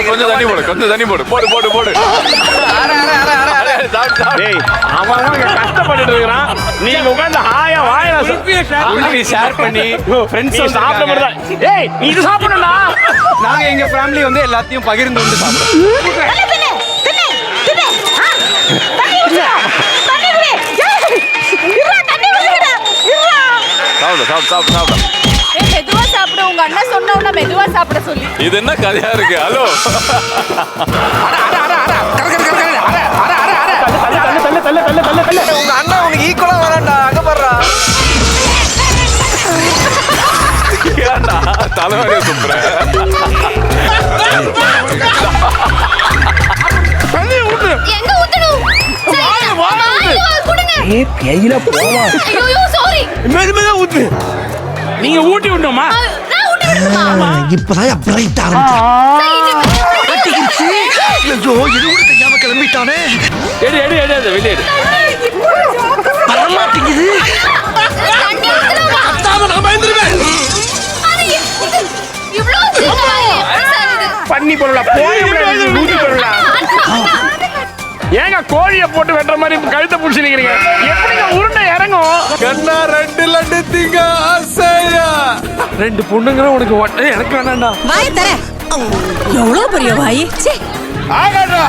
கொஞ்சம் தண்ணி போடு. போடு. டேய் அவன் கஷ்டப்பட்டுட்டு இருக்கான். நீங்க உட்கார்ந்து ஹாயா வாயில குல்ஃபி ஷேர் பண்ணி ஃப்ரெண்ட்ஸ் சாப்பிட முடியாது. டேய் நீ இது சாப்பிடணும்டா. நாங்க எங்க ஃபேமிலி வந்து எல்லாத்தையும் பகிர்ந்து வந்து சாப்பிடுவோம். சாப்பிட. மெதுவா சாப்பிடு. உங்க அண்ணா சொன்னவனா மெதுவா சாப்பிட சொல்லி. இது என்ன கதையா இருக்கு? ஹலோ உங்க அண்ணா உனக்கு ஈக்குவலா வரான்டா. அங்க பாருடா. தலைவரே சொல்றேன். எங்க ஊத்தணும்? கையில போவா. ஐயோ சாரி. மெதுமெதுவா ஊத்து. நீங்க ஊட்டி விடணுமா? நான் ஊட்டி விடணுமா? இப்பதான் பிரைட் ஆரம்பிச்சு. ஐயோ இது கூட தெரியாம கிளம்பிட்டானே. எடு வெளியே வரமாட்டேங்குது. கத்தாம நான் பயந்துருவேன். பண்ணி பொருளா போய் ஊட்டி பொருளா. ஏங்க கோழியை போட்டு வெட்டுற மாதிரி கழுத்தை புடிச்சு நிக்கிறீங்க. எப்படிங்க உருண்டை இறங்கும்? கண்ணா 2 லட்டு திங்க ஆசையா. 2 பொண்ணுங்க உனக்கு எனக்கு வேணாம்டா. வாய் தர. எவ்வளவு பெரிய வாய். சீ. ஆகாடா.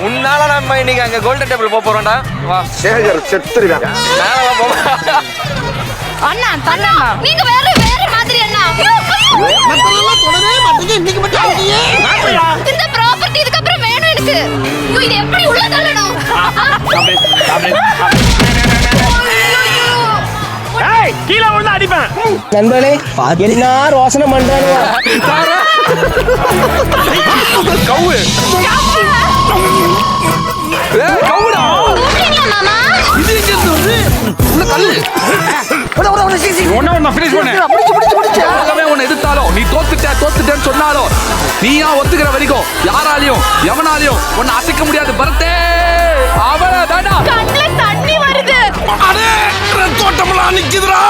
உன்னால நம்ம இன்னைக்கு அங்க கோல்டன் டேபிள் போக போறோம்டா. வா சேகர் செத்துருவேன். அண்ணா தண்ணா. நீங்க வேற மாதிரி அண்ணா. மத்தெல்லாம் தொடவே மாட்டீங்க. இன்னைக்கு மட்டும் ஆகியே. இந்த ப்ராப்பர்ட்டி இதுக்கு அப்புறம் வேணும் எனக்கு. இது எப்படி உள்ள தள்ளணும்? அடிப்பேன். நண்பனே என்ன ரோசனை பண்றானுவா கவு கவுடா இது எங்க இருந்து வருது? உள்ள கல்லு ஒண்ணு ஃபினிஷ் பண்ணு. உலகமே உன்னை எதிர்த்தாலும் நீ தோத்துட்டேன்னு சொன்னாலும் நீயா ஒத்துக்கிற வரைக்கும் யாராலையும் எவனாலையும் உன்னை அசைக்க முடியாது. பரத்தே அவளதானா கண்ணுல தண்ணி வருது. அடே தோட்டம்லாம் நிக்குதுடா.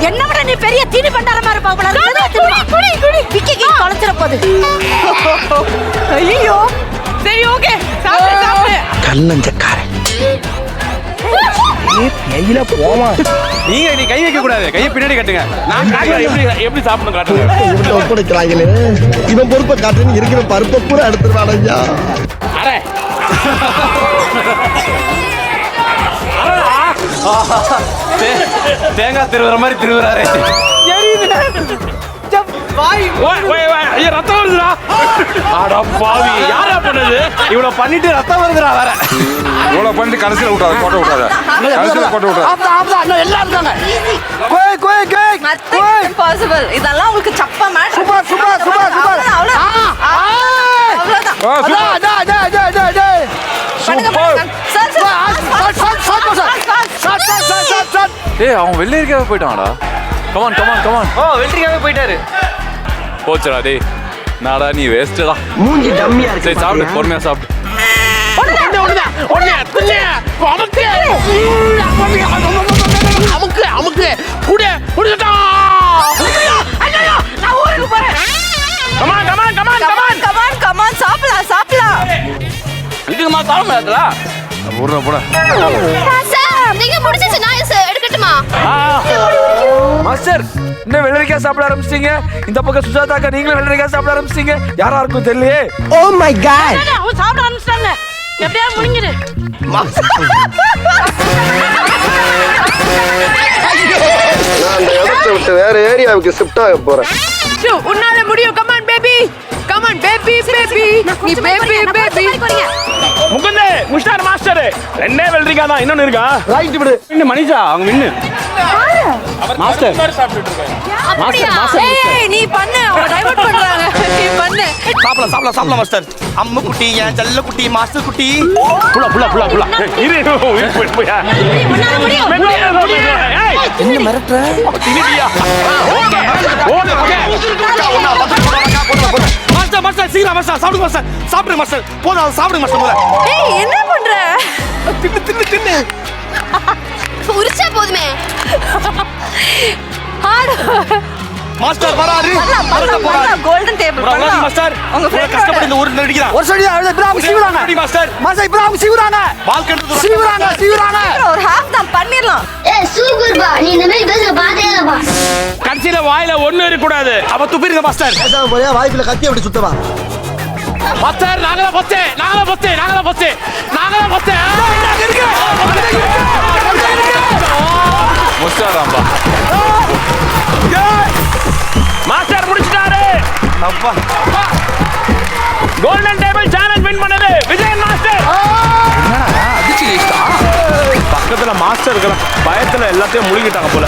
என்ன விட நீ பெரிய தீனி பண்டாரமா இருப்பா போல குடி குடி பிக்கிக்கு தொலைச்சிர போகுது. ஐயோ சரி ஓகே சாப்பிடு சாப்பிடு. கல்லஞ்சக்காரன் கையில போமா நீ கை வைக்க கூடாது, கையை பின்னாடி கட்டுங்க. நான் காட்டுறேன் எப்படி சாப்பிடணும் காட்டுங்க. இவர்கிட்ட ஒப்படைக்கிறாங்களே இவன் பொறுப்பை காட்டுன்னு இருக்கிற பருப்பை பூரா எடுத்துருவானையா. அரே தேங்காய் திருவுற மாதிரி திருவுறாரு. ஐயா ரத்தம் வருதுடா. அட பாவி யாரா பண்ணது? இவ்வளவு பண்ணிட்டு ரத்தம் வருதுடா வேற. இவ்வளவு பண்ணிட்டு கடைசியில விட்டாத போட்டோ விட்டாத கடைசியில போட்டோ விட்டாத எல்லாம் இருக்காங்க. பாசிபிள் இதெல்லாம் உங்களுக்கு சப்பா match. Super super super super ஏய் அவன் வெள்ளரிக்காவே போயிட்டான்டா. Come on come on come on. ஓ வெள்ளரிக்காவே போயிட்டாரு. போச்சுடா டேய். நாடா நீ வேஸ்ட்டடா. மூஞ்சி டம்மியா இருக்கு. சரி சாப்பிடு, பொறுமையா சாப்பிடு. அமுக்கு குடு குடுடா. நான் ஊருக்கு போறேன். Come on come on come on come on come on come on சாப்பிடலாம் சாப்பிடலாம். இதுக்குமா சாப்பிட முடியாதுடா. போடா போடா. நீங்க முடிச்சிச்சு நான் எடுக்கட்டுமா? மாஸ்டர் இன்னும் வெள்ளரிக்காய் சாப்பிட ஆரம்பிச்சிட்டீங்க. இந்த பக்கம் சுஜாதாக்கா நீங்களும் வெள்ளரிக்காய் சாப்பிட ஆரம்பிச்சிட்டீங்க. யாரா இருக்கும் தெரியலையே. ஓ மை காட் அவங்க சாப்பிட ஆரம்பிச்சிட்டாங்க. எப்படியா முடிஞ்சிரு. நான் அந்த இடத்தை விட்டு வேற ஏரியாவுக்கு ஷிஃப்ட் ஆக போறேன். உன்னால முடியும். Come on baby come on baby baby நீ பேபி பேபி. முகுந்தே முஸ்டார் மாஸ்டர் ரெண்டே வெள்ளரிக்காய் தான். இன்னொன்னு இருக்கா? ரைட் விடு. இன்னும் மனிஷா அவங்க வின்னு. மாஸ்டர் அப்படியா? ஏய் நீ பண்ணு. அவங்க டைவர்ட் பண்றாங்க. நீ பண்ணு. சாப்பிடலாம் மாஸ்டர். அம்மு குட்டி என் செல்ல குட்டி மாஸ்டர் குட்டி. புள்ள புள்ள புள்ள புள்ள இரு போயா. என்ன மிரட்டுற? தினிடியா ஓகே ஓகே மாஸ்டர் மாஸ்டர் சீக்கிரம் மாஸ்டர் சாப்பிடுங்க மாஸ்டர். சாப்பிடுங்க மாஸ்டர். போதும் சாப்பிடுங்க மாஸ்டர் முதல்ல. ஏய் என்ன பண்ற? தின்னு உரிச்சா போதுமே. மாஸ்டர் வராரு. கோல்டன் டேபிள் பண்ணலாம் மாஸ்டர். உங்க friend கஷ்டப்பட்டு இந்த ஊர்ல நடிக்கிறான். ஒரு சைடு இப்ராஹிம் சீவுறாங்க. சரி மாஸ்டர். மாசா இப்ராஹிம் சீவுறாங்க. பால் கண்டு சீவுறாங்க. ஒரு ஹாஃப் தான் பண்ணிரலாம். ஏய் சூப்பர் பா நீ இந்த மாதிரி பேச பாத்தேடா. கடைசியில வாயில ஒண்ணு இருக்க கூடாது. அவ துப்பிடுங்க மாஸ்டர். பேசாம போறியா? வாய்ப்புல கத்தி அப்படி சுத்தவா. மாஸ்டர் நாங்களா பச்சே முஸ்டாராம்பா. மாஸ்டர் முடிச்சிட்டாரு. அப்பா கோல்டன் டேபிள் சேலஞ்ச் வின் பண்ணது விஜயன் மாஸ்டர். அடிச்சு ஜெயிச்சிட்டா. பக்கத்துல மாஸ்டர் இருக்கிற பயத்துல எல்லாத்தையும் முழுங்கிட்டாங்க போல.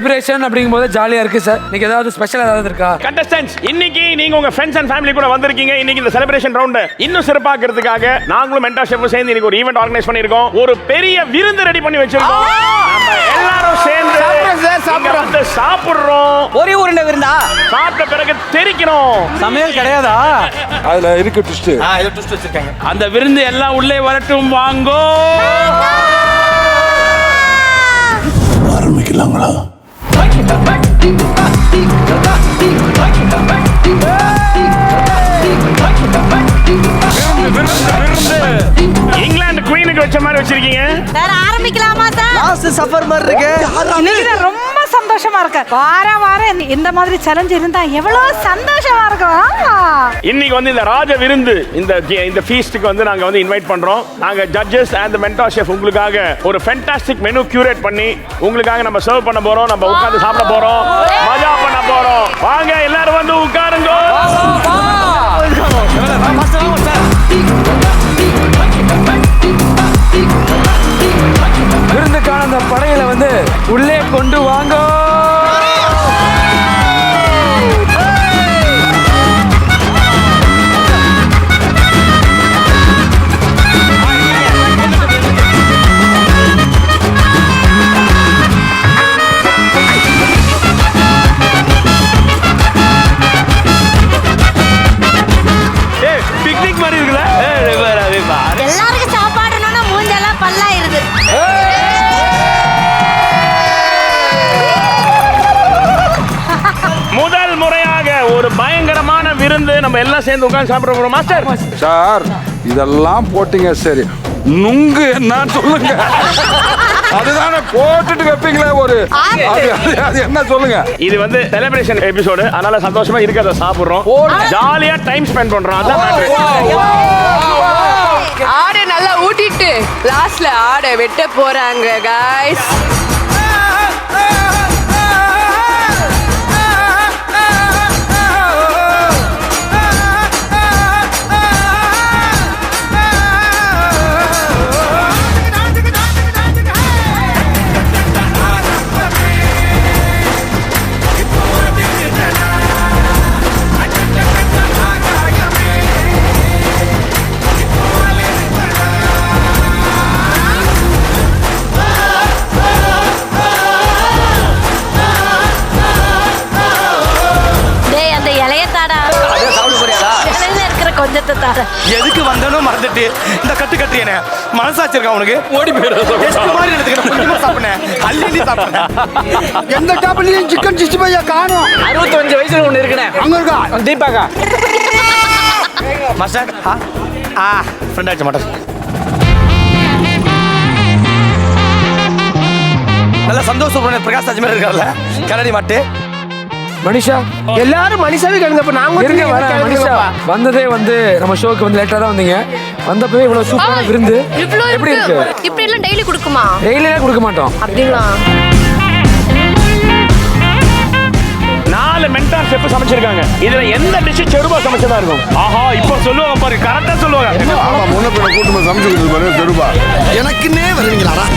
இன்ஸ்பிரேஷன் அப்படிங்கும்போது ஜாலியா இருக்கு சார். நீங்க ஏதாவது ஸ்பெஷல் ஏதாவது இருக்கா? கண்டஸ்டன்ட்ஸ் இன்னைக்கு நீங்க உங்க ஃப்ரெண்ட்ஸ் அண்ட் ஃபேமிலி கூட வந்திருக்கீங்க. இன்னைக்கு இந்த செலிப்ரேஷன் ரவுண்ட் இன்னும் சிறப்பாக்கிறதுக்காக நாங்களும் மென்டார் ஷெஃப் சேர்ந்து இன்னைக்கு ஒரு ஈவென்ட் ஆர்கனைஸ் பண்ணிருக்கோம். ஒரு பெரிய விருந்து ரெடி பண்ணி வச்சிருக்கோம். நம்ம எல்லாரும் சேர்ந்து வந்து சாப்பிடுறோம். ஒரே ஒரு விருந்தா? சாப்பிட்ட பிறகு தெரிக்கணும். சமையல் கிடையாதா? அதுல இருக்கு ட்விஸ்ட். ஏதோ ட்விஸ்ட் வச்சிருக்காங்க. அந்த விருந்து எல்லாம் உள்ளே வரட்டும் வாங்கோ. ஆரம்பிக்கலாங்களா? இங்கிலாந்து குயினுக்கு வச்ச மாதிரி வச்சிருக்கீங்க. வேற ஆரம்பிக்கலாமா சார்? லாஸ்ட் சஃபர் மாதிரி இருக்கு. இன்னைக்கு நான் ரொம்ப சந்தோஷமா இருக்கேன். வாரம் இந்த மாதிரி சேலஞ்ச் இருந்தா எவ்வளவு சந்தோஷமா இருக்கும். இன்னைக்கு வந்து இந்த ராஜ விருந்து இந்த ஃபீஸ்டுக்கு வந்து நாங்க வந்து இன்வைட் பண்றோம். நாங்க ஜட்ஜஸ் அண்ட் மென்டார் ஷெஃப் உங்களுக்காக ஒரு ஃபேண்டாஸ்டிக் மெனு கியூரேட் பண்ணி உங்களுக்காக நம்ம சர்வ் பண்ண போறோம். நம்ம உட்கார்ந்து சாப்பிட போறோம். மஜா பண்ண போறோம். வாங்க எல்லாரும் வந்து உட்காருங்க. விருந்து நம்ம எல்லாம் சேர்ந்து உட்கார்ந்து சாப்பிட போறோம் மாஸ்டர். சார் இதெல்லாம் போட்டீங்க சரி, நுங்கு என்னன்னு சொல்லுங்க. அதுதானே போட்டுட்டு வைப்பீங்களே ஒரு அது என்ன சொல்லுங்க. இது வந்து செலிப்ரேஷன் எபிசோடு, அதனால சந்தோஷமா இருக்கிறத சாப்பிடுறோம், ஜாலியா டைம் ஸ்பெண்ட் பண்றோம். அதான் ஆடை நல்லா ஊட்டிட்டு லாஸ்ட்ல ஆடை வெட்ட போறாங்க காய்ஸ். எதுக்கு வந்தனோ மறந்துட்டு இந்த கட்டு கட்டு என்ன மனசாச்சு இருக்கா உனக்கு? ஓடி போயிடும் சாப்பிடுறேன், அள்ளி சாப்பிடுறேன். எந்த டாப்லயும் சிக்கன் 65 காணோம். 65 வயசுல ஒண்ணு இருக்குனே, அங்க இருக்கா தீபாக்கா மாஸ்டர். ஃப்ரெண்ட் ஆச்சு மாட்டர். நல்ல சந்தோஷம் பிரகாஷ் ராஜ் மாதிரி இருக்கார்ல கரடி மாட்டு. மனிஷா எல்லாரும் மனுஷாவே கேளுங்க. இப்ப நாங்க மனிஷா வந்ததே வந்து நம்ம ஷோக்கு வந்து லேட்டா தான் வந்தீங்க. வந்தப்பவே இவ்வளவு சூப்பரான விருந்து எப்படி இருக்கு? இப்படி எல்லாம் டெய்லி கொடுக்குமா? டெய்லியே கொடுக்க மாட்டோம். அப்படிங்களா? 4 மென்டார் செஃப் சமைச்சிருக்காங்க. இதுல எந்த டிஷ் செருபா சமைச்சதா இருக்கும்? ஆஹா, இப்போ சொல்லுவாங்க பாரு, கரெக்டா சொல்லுவாங்க. ஆமா, முன்ன பின்ன கூட்டமா சமைச்சு பாரு செருபா. எனக்குன்னே வருவீங்களாடா.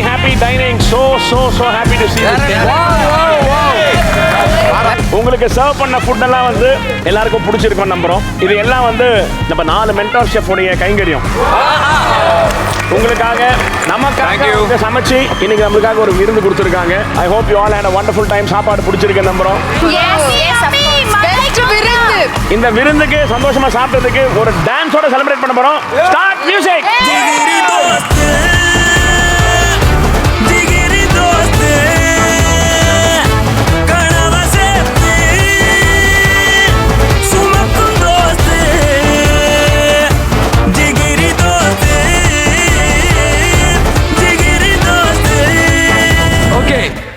Happy dining, so happy to see you. உங்களுக்கு சர்வ் பண்ண ஃபுட் எல்லாம் வந்து எல்லாருக்கும் பிடிச்சிருக்கும் நம்புறோம். இது எல்லாம் வந்து நம்ம 4 மென்டார் ஷெஃப் உடைய கைங்கரியம். உங்களுக்காக நமக்காக சமைச்சு இன்னைக்கு நம்மளுக்காக ஒரு விருந்து கொடுத்துருக்காங்க. I hope you all had a wonderful time. சாப்பாடு பிடிச்சிருக்கு நம்புறோம். இந்த விருந்துக்கு சந்தோஷமா சாப்பிட்டதுக்கு ஒரு டான்ஸோட செலிப்ரேட் பண்ண போறோம். Start music.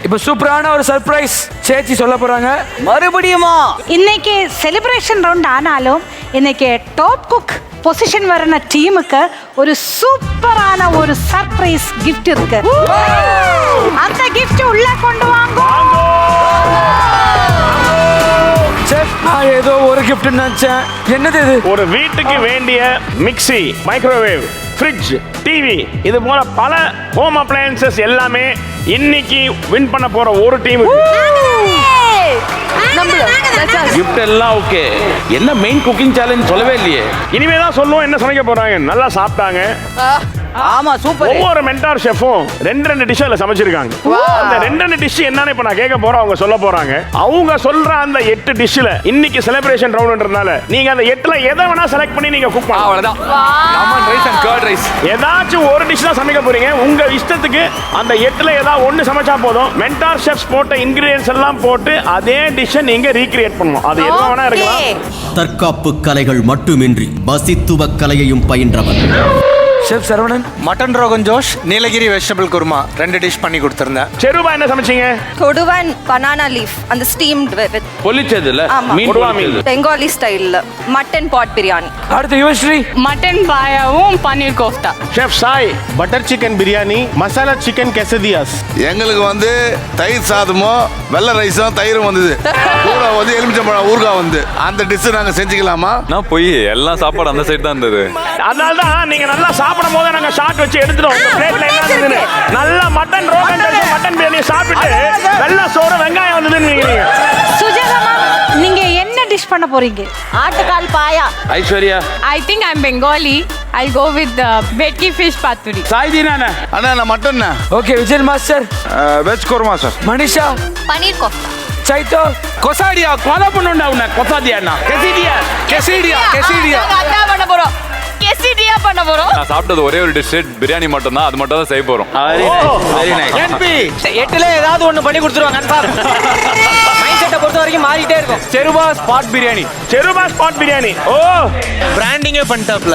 இப்ப சூப்பரான ஒரு சர்ப்ரைஸ் சேச்சி சொல்ல போறாங்க. மறுபடியுமா? இன்னைக்கு செலிப்ரேஷன் ரவுண்ட் ஆனாலும் இன்னைக்கு டாப் குக் பொசிஷன் வரன டீமுக்கு ஒரு சூப்பரான ஒரு சர்ப்ரைஸ் கிஃப்ட் இருக்கு. அந்த கிஃப்ட் உள்ள கொண்டு வாங்க. நான் ஏதோ ஒரு கிஃப்ட் நினைச்சேன். என்னது இது? ஒரு வீட்டுக்கு வேண்டிய மிக்ஸி, மைக்ரோவேவ், ஃப்ரிட்ஜ், டிவி, இது போல பல ஹோம் அப்ளையன்சஸ் எல்லாமே இன்னைக்கு வின் பண்ண போற ஒரு டீம். கிஃப்ட் எல்லாம் ஓகே. என்ன மெயின் குக்கிங் சேலஞ்ச் சொல்லவே இல்லையே. இனிமே தான் சொல்லுவோம் என்ன சமைக்க போறாங்க. நல்லா சாப்பிட்டாங்க. ஆமா, சூப்பர். ஒவ்வொரு மென்டார் ஷெஃப்பும் 2 டிஷ் அதுல சமைச்சிருக்காங்க. அந்த 2 டிஷ் என்னன்னு இப்ப நான் கேட்க போறேன், அவங்க சொல்ல போறாங்க. அவங்க சொல்ற அந்த 8 டிஷ்ல இன்னைக்கு செலிப்ரேஷன் ரவுண்ட்ன்றதுனால நீங்க அந்த 8ல எதை வேணா செலக்ட் பண்ணி நீங்க குக் பண்ணலாம். அவ்வளவுதான். Lemon rice and curd rice. ஏதாச்சும் ஒரு டிஷ் தான் சமைக்க போறீங்க. உங்க இஷ்டத்துக்கு அந்த 8ல ஏதாவது ஒன்னு சமைச்சா போதும். மென்டார் ஷெஃப்ஸ் போட்ட இன்கிரிடியன்ட்ஸ் எல்லாம் போட்டு அதே டிஷ்ஷை நீங்க ரீக்ரியேட் பண்ணணும். அது எதுவும் வேணா இருக்கலாம். தற்காப்பு கலைகள் மட்டுமின்றி பசித்துவ கலையையும் பயின்றவர் chef Saravanan. Mutton rogan josh, Nilgiri vegetable kurma 2 dish பண்ணி கொடுத்திருந்தேன். செருபா என்ன சமைச்சீங்க? கொடுவான் பனானா லீஃப் அந்த ஸ்டீம்ட் வித் பொலிச்சதுல மீன் பொலிச்சது பெங்காலி ஸ்டைல்ல மட்டன் பாட் பிரியாணி. அடுத்து யுவஸ்ரீ. மட்டன் பாயாவும் paneer kofta. Chef Sai butter chicken biryani, masala chicken quesadillas. எங்களுக்கு வந்து தயிர் சாதமும் வெள்ளை ரைஸும் தயிரும் வந்தது. கூட வந்து எலுமிச்சம்பழம் ஊறுகாய் வந்து அந்த டிஷ் நாங்க செஞ்சுக்கலாமா? நான் போய் எல்லா சாப்பாடு அந்த சைடு தான் இருந்தது. அதனால தான் நீங்க நல்லா சாப்பிடும் போது நாங்க ஷாட் வச்சு எடுத்துட்டோம். உங்க பிளேட்ல என்ன இருந்தது? நல்லா மட்டன் ரோகன் ஜோஷ் மட்டன் பிரியாணி சாப்பிட்டு வெள்ளை சோறு வெங்காயம் வந்ததுன்னு நீங்க. சுஜாதா, நீங்க என்ன டிஷ் பண்ண போறீங்க? ஆட்டுக்கால் பாயா. Aishwarya. I think I'm Bengali. I'll go with the vetki fish paturi. சாய்தீனானே. அண்ணா நான் mutton. Okay Vijay master. Veg kurma sir. Manisha. Paneer kofta. சைத்தோ. கொசாடியா கொலை பண்ணுண்டா உன்னை. கொசாடியானா கெசிடியா கெசிடியா கெசிடியா அதான் பண்ண போறோம். கெசிடியா பண்ண போறோம். நான் சாப்பிட்டது ஒரே ஒரு டிஷ் பிரியாணி மட்டும் தான். அது மட்டும் தான் செய்ய போறோம். Very nice. 8ல ஏதாவது ஒன்னு பண்ணி கொடுத்துருவாங்க. மைண்ட் பொறுத்த வரைக்கும் மாறிட்டே இருக்கும். செருவா ஸ்பாட் பிரியாணி. செருவா ஸ்பாட் பிரியாணி. ஓ பிராண்டிங்கே பண்ணிட்டாப்ல.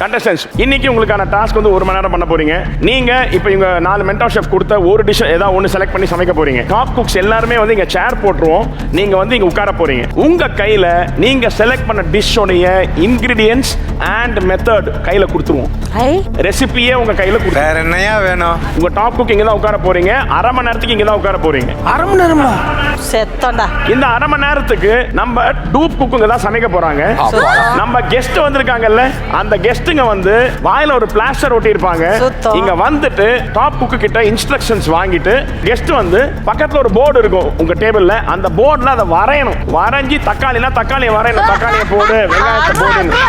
கண்டஸ்டன்ஸ், இன்னைக்கு உங்களுக்கான டாஸ்க் வந்து 1 மணி நேரம் பண்ண போறீங்க. நீங்க இப்போ இவங்க 4 மென்டர் ஷெஃப் கொடுத்த ஒரு டிஷ் ஏதாவது ஒன்று செலக்ட் பண்ணி சமைக்க போறீங்க. டாப் குக்ஸ் எல்லாருமே வந்து இங்க சேர் போட்டுருவோம். நீங்க வந்து இங்க உட்கார போறீங்க. உங்க கையில நீங்க செலக்ட் பண்ண டிஷ்ஷோடைய இன்கிரிடியன்ஸ் அண்ட் மெத்தட் கையில கொடுத்துருவோம். ரெசிபியே உங்க கையில கொடுத்து வேற என்னையா வேணும்? உங்க டாப் குக் இங்க தான் உட்கார போறீங்க. அரை மணி நேரத்துக்கு இங்க தான் உட்கார போறீங்க. அரை மணி நேரமா? செத்தண்டா. இந்த அரை மணி நேரத்துக்கு நம்ம டூப் குக்குங்க தான் சமைக்க போறாங்க. நம்ம கெஸ்ட் வந்திருக்காங்கல்ல, அந்த கெஸ்ட்டுங்க வந்து வாயில ஒரு பிளாஸ்டர் ஒட்டி இருப்பாங்க. இங்க வந்துட்டு டாப் குக்கு கிட்ட இன்ஸ்ட்ரக்ஷன்ஸ் வாங்கிட்டு கெஸ்ட் வந்து பக்கத்துல ஒரு போர்டு இருக்கும் உங்க டேபிள்ல. அந்த போர்டுல அதை வரையணும். வரைஞ்சி தக்காளினா தக்காளியை வரையணும். தக்காளியை போடு, வெங்காயத்தை போடுன்னு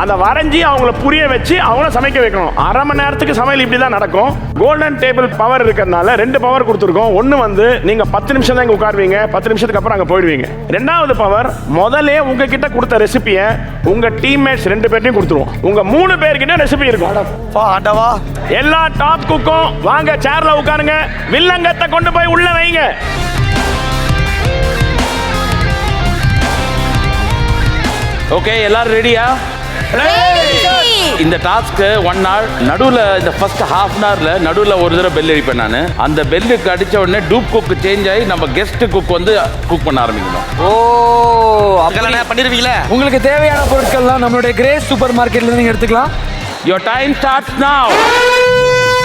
அதை வரைஞ்சி அவங்கள புரிய வச்சு அவங்கள சமைக்க வைக்கணும். அரை மணி நேரத்துக்கு சமையல் இப்படி தான் நடக்கும். கோல்டன் டேபிள் பவர் இருக்கிறதுனால 2 பவர் கொடுத்துருக்கோம். ஒன்னு வந்து நீங்க 10 நிமிஷம் தான் இங்க உட்காருவீங்க. 10 நிமிஷத்துக்கு அப்புறம் அங்க போயிடுவீங்க. 2வது பவர் முதல்ல உங்ககிட்ட கொடுத்த ரெசிபியை உங்க டீம்மேட்ஸ் 2 பேர்ட்டையும் கொடுத்துருவோம். உங்க 3 பேர்கிட்ட ரெசிபி இருக்கும். எல்லா டாப் குக்கும் வாங்க சேர்ல உட்காருங்க. வில்லங்கத்தை கொண்டு போய் உள்ள வைங்க. ஓகே, எல்லாரும் ரெடியா? இந்த டாஸ்க் 1 hour. நடுவில் இந்த ஃபர்ஸ்ட் ஹாஃப் அன் ஹவர்ல நடுவில் ஒரு தடவை பெல் அடிப்பேன் நான். அந்த பெல்லுக்கு அடிச்ச உடனே டூப் குக் சேஞ்ச் ஆகி நம்ம கெஸ்ட் குக் வந்து குக் பண்ண ஆரம்பிக்கணும். ஓ அதெல்லாம் பண்ணிடுவீங்களே. உங்களுக்கு தேவையான பொருட்கள்லாம் நம்மளுடைய கிரேஸ் சூப்பர் மார்க்கெட்ல நீங்க எடுத்துக்கலாம். யுவர் டைம் ஸ்டார்ட்ஸ் நவ.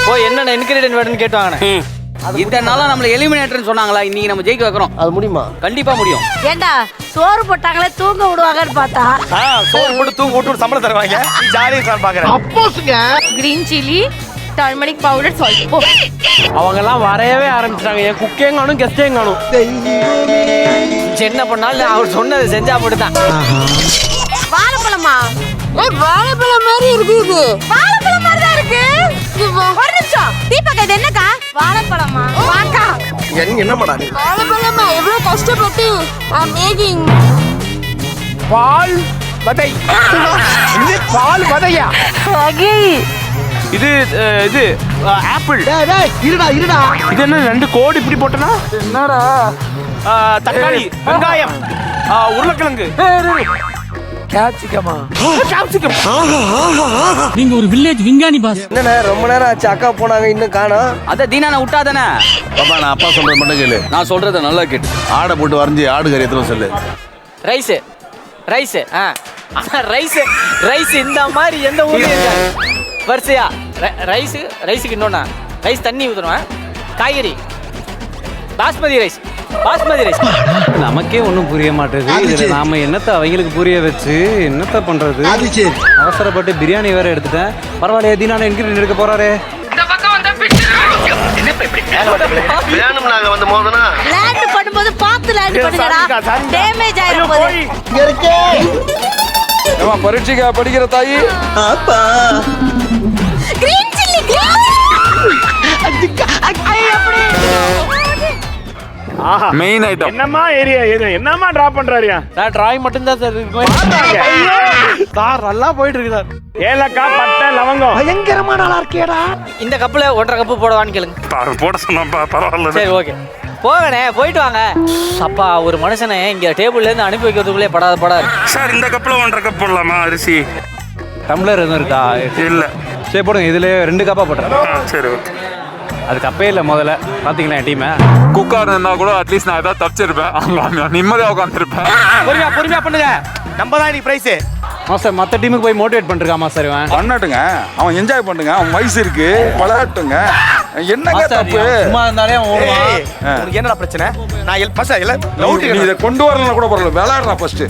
ஓ என்னென்ன இன்கிரிடியன்ட் வேணும்னு கேட்டாங்கண்ணே. இதனால நம்மள எலிமினேட்டர்னு சொன்னாங்களா? இன்னைக்கு நம்ம ஜெயிக்க வைக்கிறோம். அது முடியுமா? கண்டிப்பா முடியும். ஏண்டா சோறு போட்டாங்களே தூங்க விடுவாங்கன்னு பார்த்தா சோறு போட்டு தூங்க விட்டு சம்பளம் தருவாங்க. ஜாலியா இருக்கான்னு பாக்குறேன். அப்போஸ்ங்க green chilli, turmeric powder, salt. அவங்க எல்லாம் வரையவே ஆரம்பிச்சிட்டாங்க. என் குக்கேங்க காணும், கெஸ்டேங்க காணும். என்ன பண்ணாலும் அவர் சொன்னதை செஞ்சா மட்டும்தான். வாழைப்பழமா? வாழைப்பழம் மாதிரி இருக்கு. இது வாழைப்பழம் மாதிரி தான் இருக்கு. ஒரு நிமிஷம் தீபக், இது என்னக்கா? வாழைப்பழமா? வாக்கா என்ன பண்ணாரு? வாழைப்பழமா? எவ்வளவு கஷ்டப்பட்டு மேக்கிங். பால் வதை. இது பால் வதையா? இது இது ஆப்பிள். இருடா இருடா. இது என்ன 2 கோடி இப்படி போட்டனா? என்னடா? தக்காளி, வெங்காயம், உருளைக்கிழங்கு, கேப்சிகமா? கேப்சிகம். நீங்க ஒரு வில்லேஜ் விஞ்ஞானி பாஸ். என்னண்ணே ரொம்ப நேரம் ஆச்சு, அக்கா போனாங்க இன்னும் காணோம். அத தீனான விட்டாதானே. பாப்பா, நான் அப்பா சொல்றது மட்டும் கேளு. நான் சொல்றத நல்லா கேட்டு. ஆடை போட்டு வரைஞ்சி ஆடு கறி எத்தனை சொல்லு. ரைஸ் ரைஸ் ரைஸ் ரைஸ் இந்த மாதிரி எந்த ஊர்லயும் இருக்காது. வரிசையா ரைஸுக்கு இன்னொன்னா ரைஸ் தண்ணி ஊற்றுருவேன். காய்கறி பாஸ்மதி ரைஸ். நமக்கே ஒன்றும் புரிய மாட்டேது. இதில் நாம என்னத்தை அவங்களுக்கு புரிய வச்சு என்னத்தை பண்றது? அவசரப்பட்டு பிரியாணி வேற எடுத்துட்டேன். பரவாயில்ல, எதினான இன்கிரிடியன்ட் எடுக்க போறாரு. வேணும் நாங்க வந்து மோதனா லேண்ட் பண்ணும்போது பார்த்து லேண்ட் பண்ணுங்கடா. டேமேஜ் ஆயிரும் போது. இங்க இருக்கே. ஏமா பரீட்சைக்கு படிக்கிற தாயி? அப்பா கிரீன் சில்லி. Main item. என்னம்மா ஏரியா என்னம்மா டிராப் பண்றாரியா? நான் டிராயிங் மட்டும் தான் சார் இருக்கும். சார் நல்லா போயிட்டு இருக்கு சார். ஏலக்காய், பட்டை, லவங்கம். பயங்கரமா நல்லா இருக்கேடா. இந்த கப்புல 1.5 கப்பு போடவான்னு கேளுங்க. போட சொன்னா பரவாயில்ல. சரி ஓகே, போகணே போயிட்டு வாங்க. அப்பா, ஒரு மனுஷனை இங்க டேபிள்ல இருந்து அனுப்பி வைக்கிறதுக்குள்ளே படாது. சார் இந்த கப்ல 1.5 கப் போடலாமா அரிசி? டம்ளர் எதுவும் இருக்கா? இல்ல. சரி போடுங்க, இதுல 2 கப்பா போட்டுறேன். சரி ஓகே. அது கப்பே இல்லை. முதல்ல பாத்தீங்களா என் டீமை? குக்கார் இருந்தா கூட அட்லீஸ்ட் நான் ஏதாவது தப்பிச்சிருப்பேன். அங்க நிம்மதியா உட்காந்துருப்பேன். பொறுமையா பண்ணுங்க. நம்ம தான் இன்னைக்கு பிரைஸ். மாஸ்டர் மற்ற டீமுக்கு போய் மோட்டிவேட் பண்ணிருக்காமா சார்? இவன் பண்ணட்டுங்க, அவன் என்ஜாய் பண்ணுங்க, அவன் வயசு இருக்கு, பழகட்டுங்க. என்னங்க தப்பு? சும்மா இருந்தாலே உனக்கு என்னடா பிரச்சனை? நான் நீ இதை கொண்டு வரலாம் கூட பரவாயில்ல, விளையாடுறா ஃபர்ஸ்ட்.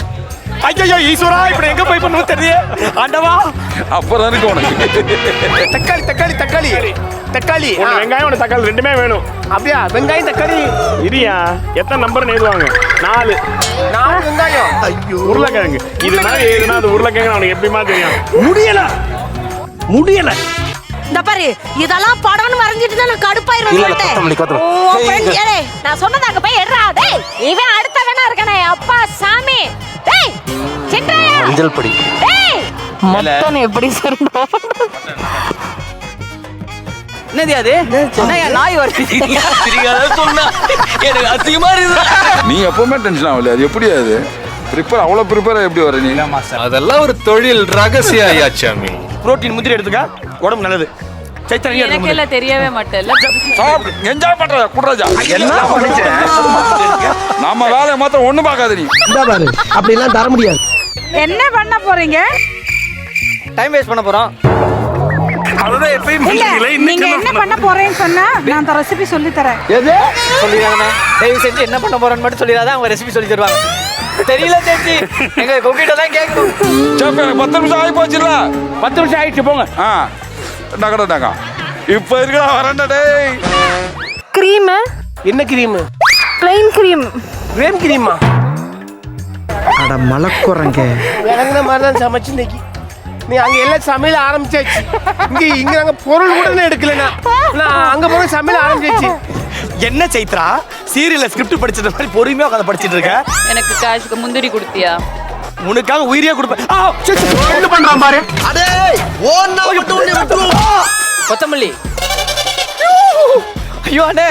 ஐயோ ஈஸ்வரா, இப்படி எங்க போய் பண்ணு தெரியல. ஆண்டவா, அப்பதான் இருக்கு உனக்கு. தக்காளி தக்காளி தக்காளி தக்காளி. ஒன்று வெங்காயம், ஒன்று தக்காளி, 2மே வேணும். அப்படியா? வெங்காயம் தக்காளி இரியா, எத்தனை நம்பர் எழுதுவாங்க? 4 வெங்காயம். ஐயோ, உருளைக்கிழங்கு. இது மாதிரி எழுதுனா அது உருளைக்கிழங்கு அவனுக்கு எப்படிமா தெரியும்? முடியல. இந்த பாரு, இதெல்லாம் படம்னு வரைஞ்சிட்டு தான் நான் கடுப்பாயிருவேன். நான் சொன்னது அங்க போய் எடுறா. டேய், இவன் அடுத்த வேணா இருக்கானே. அப்பா சாமி. டேய் சின்ராயா, மஞ்சள் பொடி. டேய் மொத்தம் எப்படி சொல்றோம்? என்னது அது என்ன நாய் வருது சொன்னா எனக்கு அசிங்கமா இருக்கு. நீ எப்பவுமே டென்ஷன் ஆகல, அது எப்படி அது ப்ரிப்பேர் அவ்வளோ ப்ரிப்பேர் எப்படி வர நீ? அதெல்லாம் ஒரு தொழில் ரகசிய ஐயாச்சாமி. புரோட்டீன் முந்திரி எடுத்துக்க, உடம்பு நல்லது. சைத்தன்யா எனக்கு எல்லாம் தெரியவே மாட்டேல்ல. என்ஜாய் பண்ற குட்ராஜா, நம்ம வேலையை மாத்திரம் ஒண்ணு பார்க்காத நீ. பாரு அப்படி எல்லாம் தர முடியாது. என்ன பண்ண போறீங்க? டைம் வேஸ்ட் பண்ண போறோம். அதுதான் எப்பயும் இல்ல, நீங்க என்ன பண்ண போறேன்னு சொன்னா நான் அந்த ரெசிபி சொல்லி தரேன். எது சொல்லிடுறாங்கண்ணே, தயவு செஞ்சு என்ன பண்ண போறேன்னு மட்டும் சொல்லிடாத, அவங்க ரெசிபி சொல்லி தருவாங்க. தெரியல சேச்சி, எங்க கொக்கிட்ட தான் கேட்கணும். சேப்ப எனக்கு 10 நிமிஷம் ஆகி போச்சுல்ல. 10 நிமிஷம் ஆயிடுச்சு போங்க. நகடா இப்ப இருக்கா வரண்டா டேய். கிரீம் என்ன கிரீம்? Plain cream. கிரேம் கிரீமா? அட மலக்குறங்க இறங்குன மாதிரி தான் சமைச்சு இன்னைக்கு. நீ அங்க எல்லாம் சமையல் ஆரம்பிச்சாச்சு. இங்க நாங்க பொருள் கூட எடுக்கலனா நான் அங்க போய் சமையல் ஆரம்பிச்சாச்சு. என்ன சைத்ரா சீரியல்ல ஸ்கிரிப்ட் படிச்சத மாதிரி பொறுமையா உட்கார்ந்து படிச்சிட்டு இருக்க? எனக்கு காசுக்கு முந்திரி கொடுத்தியா? உனக்காக உயிரியே கொடுப்பேன். என்ன பண்றான் பாரு. அடே ஓன்னா விட்டு உன்னை விட்டுருவோம். கொத்தமல்லி. ஐயோ அண்ணே,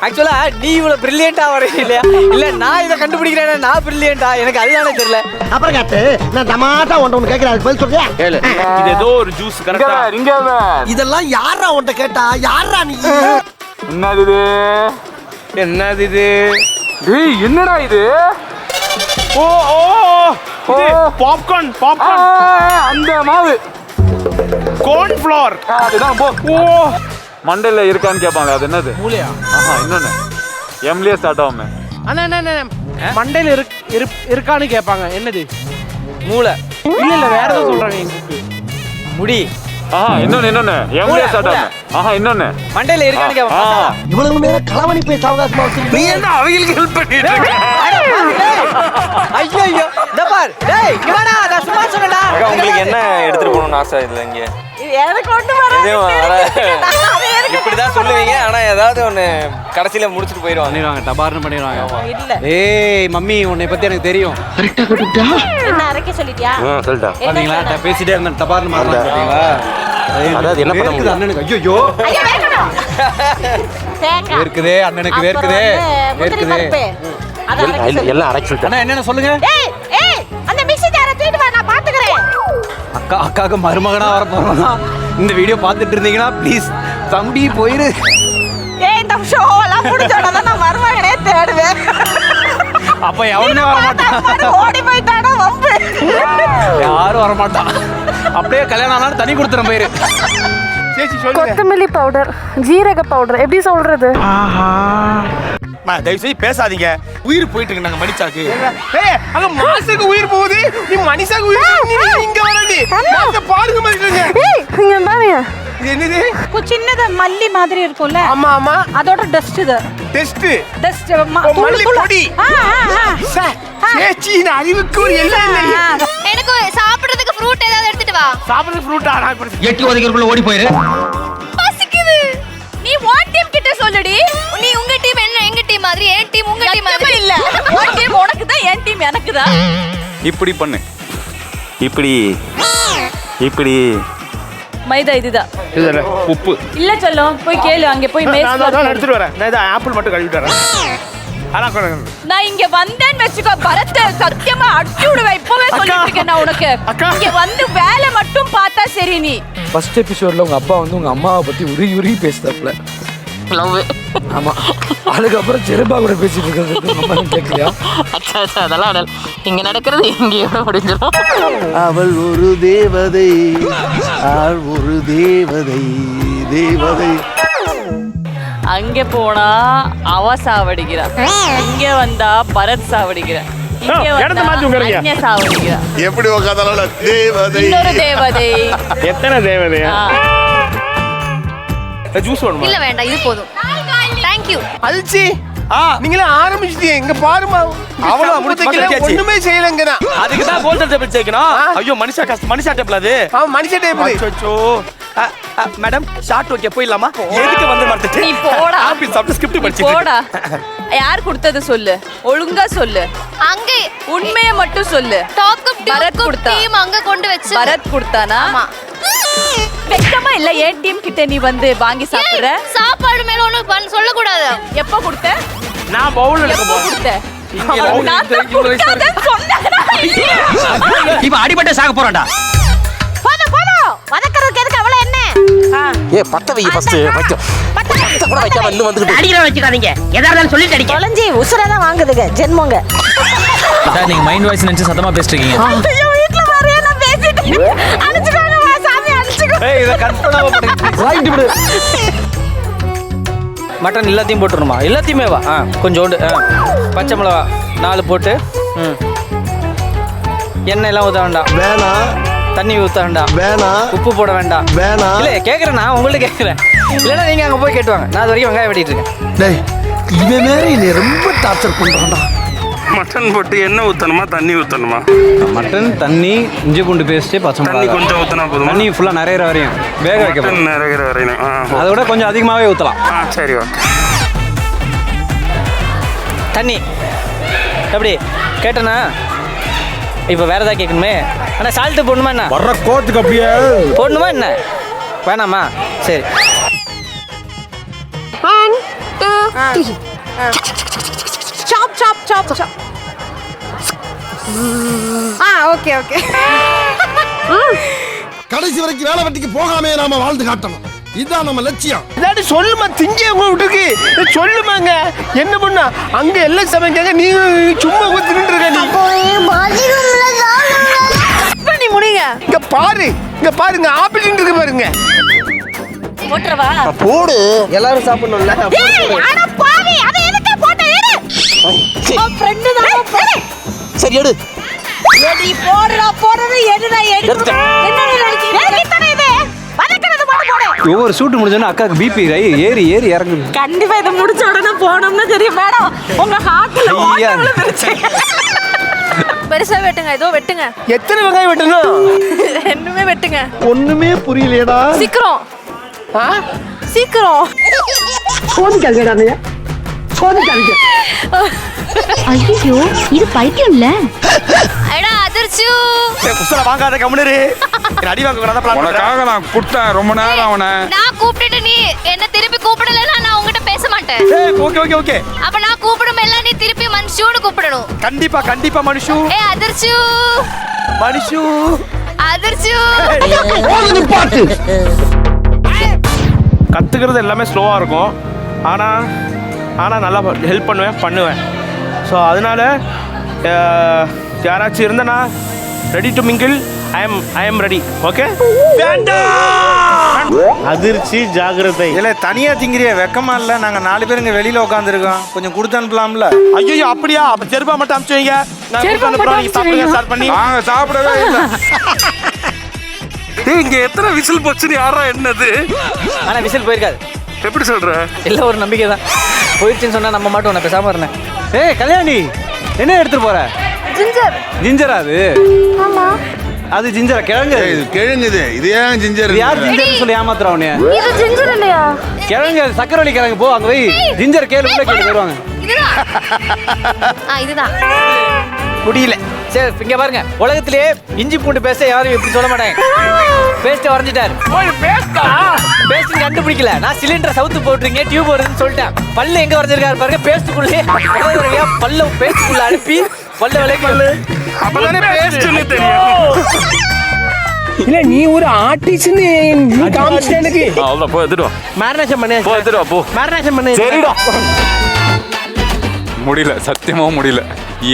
ஆக்சுவலா நீ இவ்வளவு பிரில்லியண்டா வரீங்க இல்லையா? இல்ல நான் இதை கண்டுபிடிக்கிறேன், நான் பிரில்லியண்டா, எனக்கு அதுதானே தெரியல. அப்புறம் கேட்டு நான் டமாட்டா ஒன்று கேட்கிறேன், அதுக்கு பதில் சொல்றியா? இது ஏதோ ஒரு ஜூஸ் கரெக்டா. இதெல்லாம் யாரா உன்ட்ட கேட்டா? யாரா நீ? என்னது இது? டேய் என்னடா இது? ஓ ஓ இது பாப்கார்ன். அந்த மாவு கோர்ன் ஃப்ளோர். அதுதான் போ. ஓ மண்டையில இருக்கான்னு கேட்பாங்க, அது என்னது? மூளையா? இன்னொன்னு எம்லியே ஸ்டார்ட் ஆகுமே. அண்ணா மண்டையில இருக்கான்னு கேட்பாங்க. என்னது? மூளை இல்ல வேற ஏதோ சொல்றாங்க. எங்களுக்கு முடி. இன்னொன்னு எம்லியே ஸ்டார்ட் ஆகுமே. இன்னொன்னு மண்டையில இருக்கான்னு கேட்பாங்க. இவ்வளவு நேரம் களவணி பேச அவகாசமா வச்சிருக்கீங்க. நீ என்ன அவங்களுக்கு ஹெல்ப் பண்ணிட்டு இருக்க? ஐயோ ஐயோ டபார் டேய் இங்க வாடா, நான் சும்மா சொன்னடா. உங்களுக்கு என்ன எடுத்துட்டு போகணும்னு ஆசை இதுல? இங்க எனக்கு கொண்டு வர இப்படிதான் சொல்லுவீங்க, ஆனா ஏதாவது ஒண்ணு கடைசியில முடிச்சிட்டு பண்ணிடுவாங்க, டபார்னு பண்ணிடுவாங்க. இல்ல. ஏய் மம்மி, உன்னை பத்தி எனக்கு தெரியும். கரெக்டா கட்டுட்டா. என்ன அரைக்க சொல்லிட்டியா? சொல்லிட்டா பாத்தீங்களா? பேசிட்டே இருந்தேன், டபார்னு மாறலாம் பாத்தீங்களா? அதாவது என்ன பண்ண முடியும் அண்ணனுக்கு? ஐயோ ஐயா வேகணும். தேங்காய் வேர்க்குதே அண்ணனுக்கு, வேர்க்குதே வேர்க்குதே. எல்லாம் அரைச்சு சொல்லிட்டேன். அண்ணா என்னென்ன சொல்லுங்க. ஏய் ஏய் அந்த மிக்ஸி ஜாரை தூக்கிட்டு வா, நான் பாத்துக்கறேன். அக்காவுக்கு மருமகனா வர போறோம்னா இந்த வீடியோ பார்த்துட்டு இருந்தீங்கன்னா ப்ளீஸ் தம்பி போயிரு. ஏய் இந்த ஷோ எல்லாம் முடிஞ்சோட தான் நான் மருமகனே தேடுவேன். அப்ப எவனே வர மாட்டான், ஓடி போய்ட்டானோ வம்பு. யாரும் வர மாட்டான். அப்படியே கல்யாணம் ஆனாலும் தனி கொடுத்துறேன் போயிரு. சேச்சி சொல்லுங்க. கொத்தமல்லி பவுடர், ஜீரக பவுடர், எப்படி சொல்றது? தயவு செய்து பேசாதீங்க, உயிர் போயிட்டு இருக்கு நாங்க மணிச்சாக்கு. ஏய் அங்க மாசுக்கு உயிர் போகுது, நீ மனுஷாக்கு உயிர். நீ இங்க வரடி. மாச பாருங்க மனுஷங்க. ஏய் இங்க பாருங்க. இது என்னது? சின்னது மல்லி மாதிரி இருக்கும்ல? ஆமா அதோட டஸ்ட் இது. டஸ்ட் மல்லி பொடி. சேச்சி நான் அறிவுக்கு ஒரு எல்லாம் இல்லை. எனக்கு சாப்பிடுறதுக்கு ஃப்ரூட் ஏதாவது எடுத்துட்டு வா. சாப்பிடுறதுக்கு ஃப்ரூட்டா? நான் இப்படி எட்டி ஒதுக்கிறதுக்குள்ள ஓடி போயிரு. பசிக்குது. நீ வாட் டீம் கிட்ட சொல்லுடி. நீ உங்க டீம் என்ன எங்க டீம் மாதிரி, என் டீம் உங்க டீம் மாதிரி இல்ல. வாட் டீம் உனக்கு தான், என் டீம் எனக்கு தான். இப்படி பண்ணு, இப்படி மைதா இதுதான். உப்பு இல்ல சொல்லும், போய் கேளு, அங்க போய் மேஸ் நான் எடுத்துட்டு வரேன். நான் இதை ஆப்பிள் மட்டும் கழுவிட்டு வரேன். நான் இங்க வந்தேன்னு வெச்சுக்கோ, பரத்தை சத்தியமா அடிச்சு விடுவேன். இப்பவே சொல்லிட்டு இருக்கேன் நான் உனக்கு. இங்க வந்து வேலை மட்டும் பார்த்தா சரி. நீ ஃபர்ஸ்ட் எபிசோட்ல உங்க அப்பா வந்து உங்க அம்மாவை பத்தி உருகி பேசுறாப்ல. ஆமா, அதுக்கப்புறம் செருப்பா கூட பேசிட்டு இருக்கிறது நம்ம கேட்கலையா? அதெல்லாம் இங்க நடக்கிறது எங்கேயோட முடிஞ்சிடும். அவள் ஒரு தேவதை, அவள் ஒரு தேவதை, தேவதை. அங்க போனா அவ சாவடிக்கிறான், இங்க வந்தா பரத் சாவடிக்கிறான், இங்க வந்தா அன்யா சாவடிக்கிறான். எப்படி உட்காந்தாலும் தேவதை. இன்னொரு தேவதை. எத்தனை தேவதையா? ஜூஸ் வேணுமா? இல்ல வேண்டாம், இது போதும். Thank you. அல்சி நீங்களே ஆரம்பிச்சிட்டீங்க. இங்க பாருமா, அவ்வளவு முடிச்சு ஒண்ணுமே செய்யலங்கனா. அதுக்கு தான் கோல்டன் டேபிள் சேர்க்கணும். ஐயோ மனுஷா டேபிள் அது. மனுஷ டேபிள். அச்சோ மேடம், ஷார்ட் ஓகே போயிடலாமா? எதுக்கு வந்து மறந்துட்டு? நீ போடா. ஆபீஸ் சாப்பிட்டு ஸ்கிரிப்ட் படிச்சிட்டு போடா. யார் கொடுத்தது சொல்லு, ஒழுங்கா சொல்லு. அங்க உண்மையை மட்டும் சொல்லு. டாப் கப் பரத் கொடுத்தா. டீம் அங்க கொண்டு வெச்சு. பரத் கொடுத்தானா? ஆமா. வெக்கமா இல்ல என் டீம் கிட்ட நீ வந்து வாங்கி சாப்பிடுற? சாப்பாடு மேல ஒண்ணு சொல்லக்கூடாது. எப்ப கொடுத்த? நான் பவுல் எடுக்க எப்ப போறேன். கொடுத்த? நான் தான் கொடுக்காதன்னு சொன்னேனா? இப்ப அடிபட்டு சாக போறான்டா. போதும் வதக்கறதுக்கு எதுக்கு அவ்வளவு என்ன? பத்த வை ஃபர்ஸ்ட் வைக்கும் பத்த கூட வைக்காம இன்னும் வந்துட்டு அடிக்கிற வச்சுக்காதீங்க. எதா இருந்தாலும் சொல்லிட்டு அடிக்க. தொலைஞ்சி உசுரதான் வாங்குதுங்க ஜென்மோங்க. சார் நீங்க மைண்ட் வாய்ஸ் நினைச்சு சத்தமா பேசிட்டு இருக்கீங்க. ஐயோ வீட்ல வரே நான் பேசிட்டேன். அடிச்சுக்கோங்க சாமி அடிச்சுக்கோ. ஏய் இத கட் பண்ணாம போடுங்க. ரைட் விடு. மட்டன் எல்லாத்தையும் போட்டுருமா? எல்லாத்தையுமே வா. கொஞ்சோண்டு பச்சை மிளகா 4 போட்டு. எண்ணெய் எல்லாம் ஊற்ற வேண்டாம். வேணாம். தண்ணி ஊற்ற வேண்டாம். வேணாம். உப்பு போட வேண்டாம். வேணாம். இல்லை கேட்குறேன், நான் உங்கள்ட்ட கேட்குறேன். இல்லைன்னா நீங்கள் அங்கே போய் கேட்டுவாங்க. நான் அது வரைக்கும் வெங்காயம் வெட்டிட்டு இருக்கேன். டேய் இவன் வேற நீ ரொம்ப டார்ச்சர் பண்றான்டா. மட்டன் போட்டு எண்ணெய் ஊற்றணுமா தண்ணி ஊற்றணுமா? மட்டன், தண்ணி, இஞ்சி பூண்டு பேஸ்ட்டு, பச்சை தண்ணி மிளகாய். கொஞ்சம் ஊற்றினா போதுமா? தண்ணி ஃபுல்லாக நிறையிற வரையும் வேக வைக்க போறோம். நிறைய வரையணும். அதை விட கொஞ்சம் அதிகமாகவே ஊற்றலாம். சரி ஓகே. தண்ணி எப்படி கேட்டேண்ணா? இப்போ வேற ஏதாவது கேட்கணுமே. ஆனால் சால்ட்டு போடணுமா என்ன? வர்ற கோத்துக்கு அப்படியே போடணுமா என்ன? வேணாமா? சரி. 1 2 3 சாப் சாப் சாப் சாப். ஓகே கடைசி வரைக்கும் வேலை வெட்டிக்கு போகாமே நாம வாழ்ந்து காட்டணும். இதுதான் நம்ம லட்சியம். இல்லாட்டி சொல்லுமா திங்க உங்க வீட்டுக்கு சொல்லுமாங்க. என்ன பண்ணா அங்க எல்லாம் சமைக்காங்க, நீ சும்மா ஊத்துக்கிட்டு இருக்க. பண்ணி முடிங்க. இங்க பாருங்க ஆப்பிள் இருக்கு பாருங்க. போட்றவா? போடு எல்லாரும் சாப்பிடணும்ல. அட பாவி அத எதுக்கு போட்ட எடு. உன் ஃப்ரெண்ட் தான் போடு. சரி எடு. எடி போடுறது எடுடா எடு. என்ன நினைக்கிறீங்க? எதுக்கு இது? வதக்கறது மட்டும் போடு. ஒவ்வொரு ஷூட் முடிஞ்சோன்னா அக்காவுக்கு பிபி ஏறி இறங்குது. கண்டிப்பா இத முடிச்ச உடனே போனோம்னா தெரியும் மேடம். உங்க ஹார்ட்ல ஓட்ட விழுந்துருச்சு. பெருசா வெட்டுங்க, ஏதோ வெட்டுங்க. எத்தனை வெங்காயம் வெட்டணும்? ரெண்டுமே வெட்டுங்க. ஒண்ணுமே புரியலையடா. சீக்கிரம் சோதிக்காதீங்க. ஐயோ இது பைத்தியம் இல்ல. அடா அதிர்ச்சு. புஸ்தல வாங்காத கம்முனரு. அடி வாங்க வரத பிளான் பண்றேன். உனக்காக நான் கூப்பிட்டேன் ரொம்ப நேரம் அவனை. நான் கூப்பிட்டுட்டு நீ என்ன திருப்பி கூப்பிடலன்னா நான் உன்கிட்ட பேச மாட்டேன். ஓகே. அப்ப நான் கூப்பிடும் எல்லாம் நீ திருப்பி மனுஷூன்னு கூப்பிடணும். கண்டிப்பா மனுஷு. அதிர்ச்சு. மனுஷு. அதிர்ச்சு. நிப்பாட்டு. கற்றுக்கிறது எல்லாமே ஸ்லோவாக இருக்கும். ஆனால் நல்லா ஹெல்ப் பண்ணுவேன். ஸோ அதனால யாராச்சும் இருந்தனா ready to mingle. I am ready. Okay. அதிர்ச்சி ஜாகிரதை. இல்ல தனியா திங்கிறிய வெக்கமா இல்ல? நாங்க 4 பேர் இங்க வெளியில உட்காந்துருக்கோம். கொஞ்சம் கொடுத்து அனுப்பலாம்ல? ஐயோ அப்படியா? அப்ப செருப்பா மட்டும் அனுப்பிச்சு வைங்க. நான் கொடுத்து அனுப்புறேன். நீங்க சாப்பிடுங்க. ஸ்டார்ட் பண்ணி. நாங்க சாப்பிடவே இல்லை. இங்க எத்தனை விசில் போச்சுன்னு யாரா என்னது? ஆனா விசில் போயிருக்காது. எப்படி சொல்ற? எல்லாம் ஒரு நம்பிக்கை தான். போயிடுச்சுன்னு சொன்னா நம்ம மட்டும் உன்னை பேசாம இருந்தேன். ஏய் கல்யாணி, என்ன எடுத்துட்டு போற? ஜிஞ்சரா அது? ஆமா. அது ஜிஞ்சரா? கிழங்கு. இது கிழங்குது. இது ஏன் ஜிஞ்சர்? யார் ஜிஞ்சர்னு சொல்லி ஏமாத்துறா உன்னைய? இது ஜிஞ்சர் இல்லையா? கிழங்கு, சக்கரவள்ளி கிழங்கு. போ அங்க போய் ஜிஞ்சர் கேளு வருவாங்க. இதுதான். முடியல. சரி இங்க பாருங்க, உலகத்திலே இஞ்சி பூண்டு பேஸ்ட் யாரும் இப்படி சொல்ல மாட்டாங்க. பேஸ்ட் வரைஞ்சிட்டாரு. பேஸ்ட் கண்டுபிடிக்கல. நான் சிலிண்டர் சவுத்து போட்டுருங்க டியூப் வருதுன்னு சொல்லிட்டேன். பல்லு எங்க வரைஞ்சிருக்காரு பாருங்க. பேஸ்ட்டுக்குள்ளே பல்ல பேஸ்ட்டுக்குள்ள அனுப்பி பல்ல விளைக்கல. அப்பதானே பேஸ்ட்னு தெரியும். இல்ல நீ ஒரு ஆர்டிஸ்ட்னு காமிச்சிட்ட எனக்கு. அவ்வளவு போ எடுத்து வா. மேரினேஷன் பண்ணு. போ எடுத்து வா போ. மேரினேஷன் பண்ணு. சரிடா. முடியல, சத்தியமாவும் முடியல.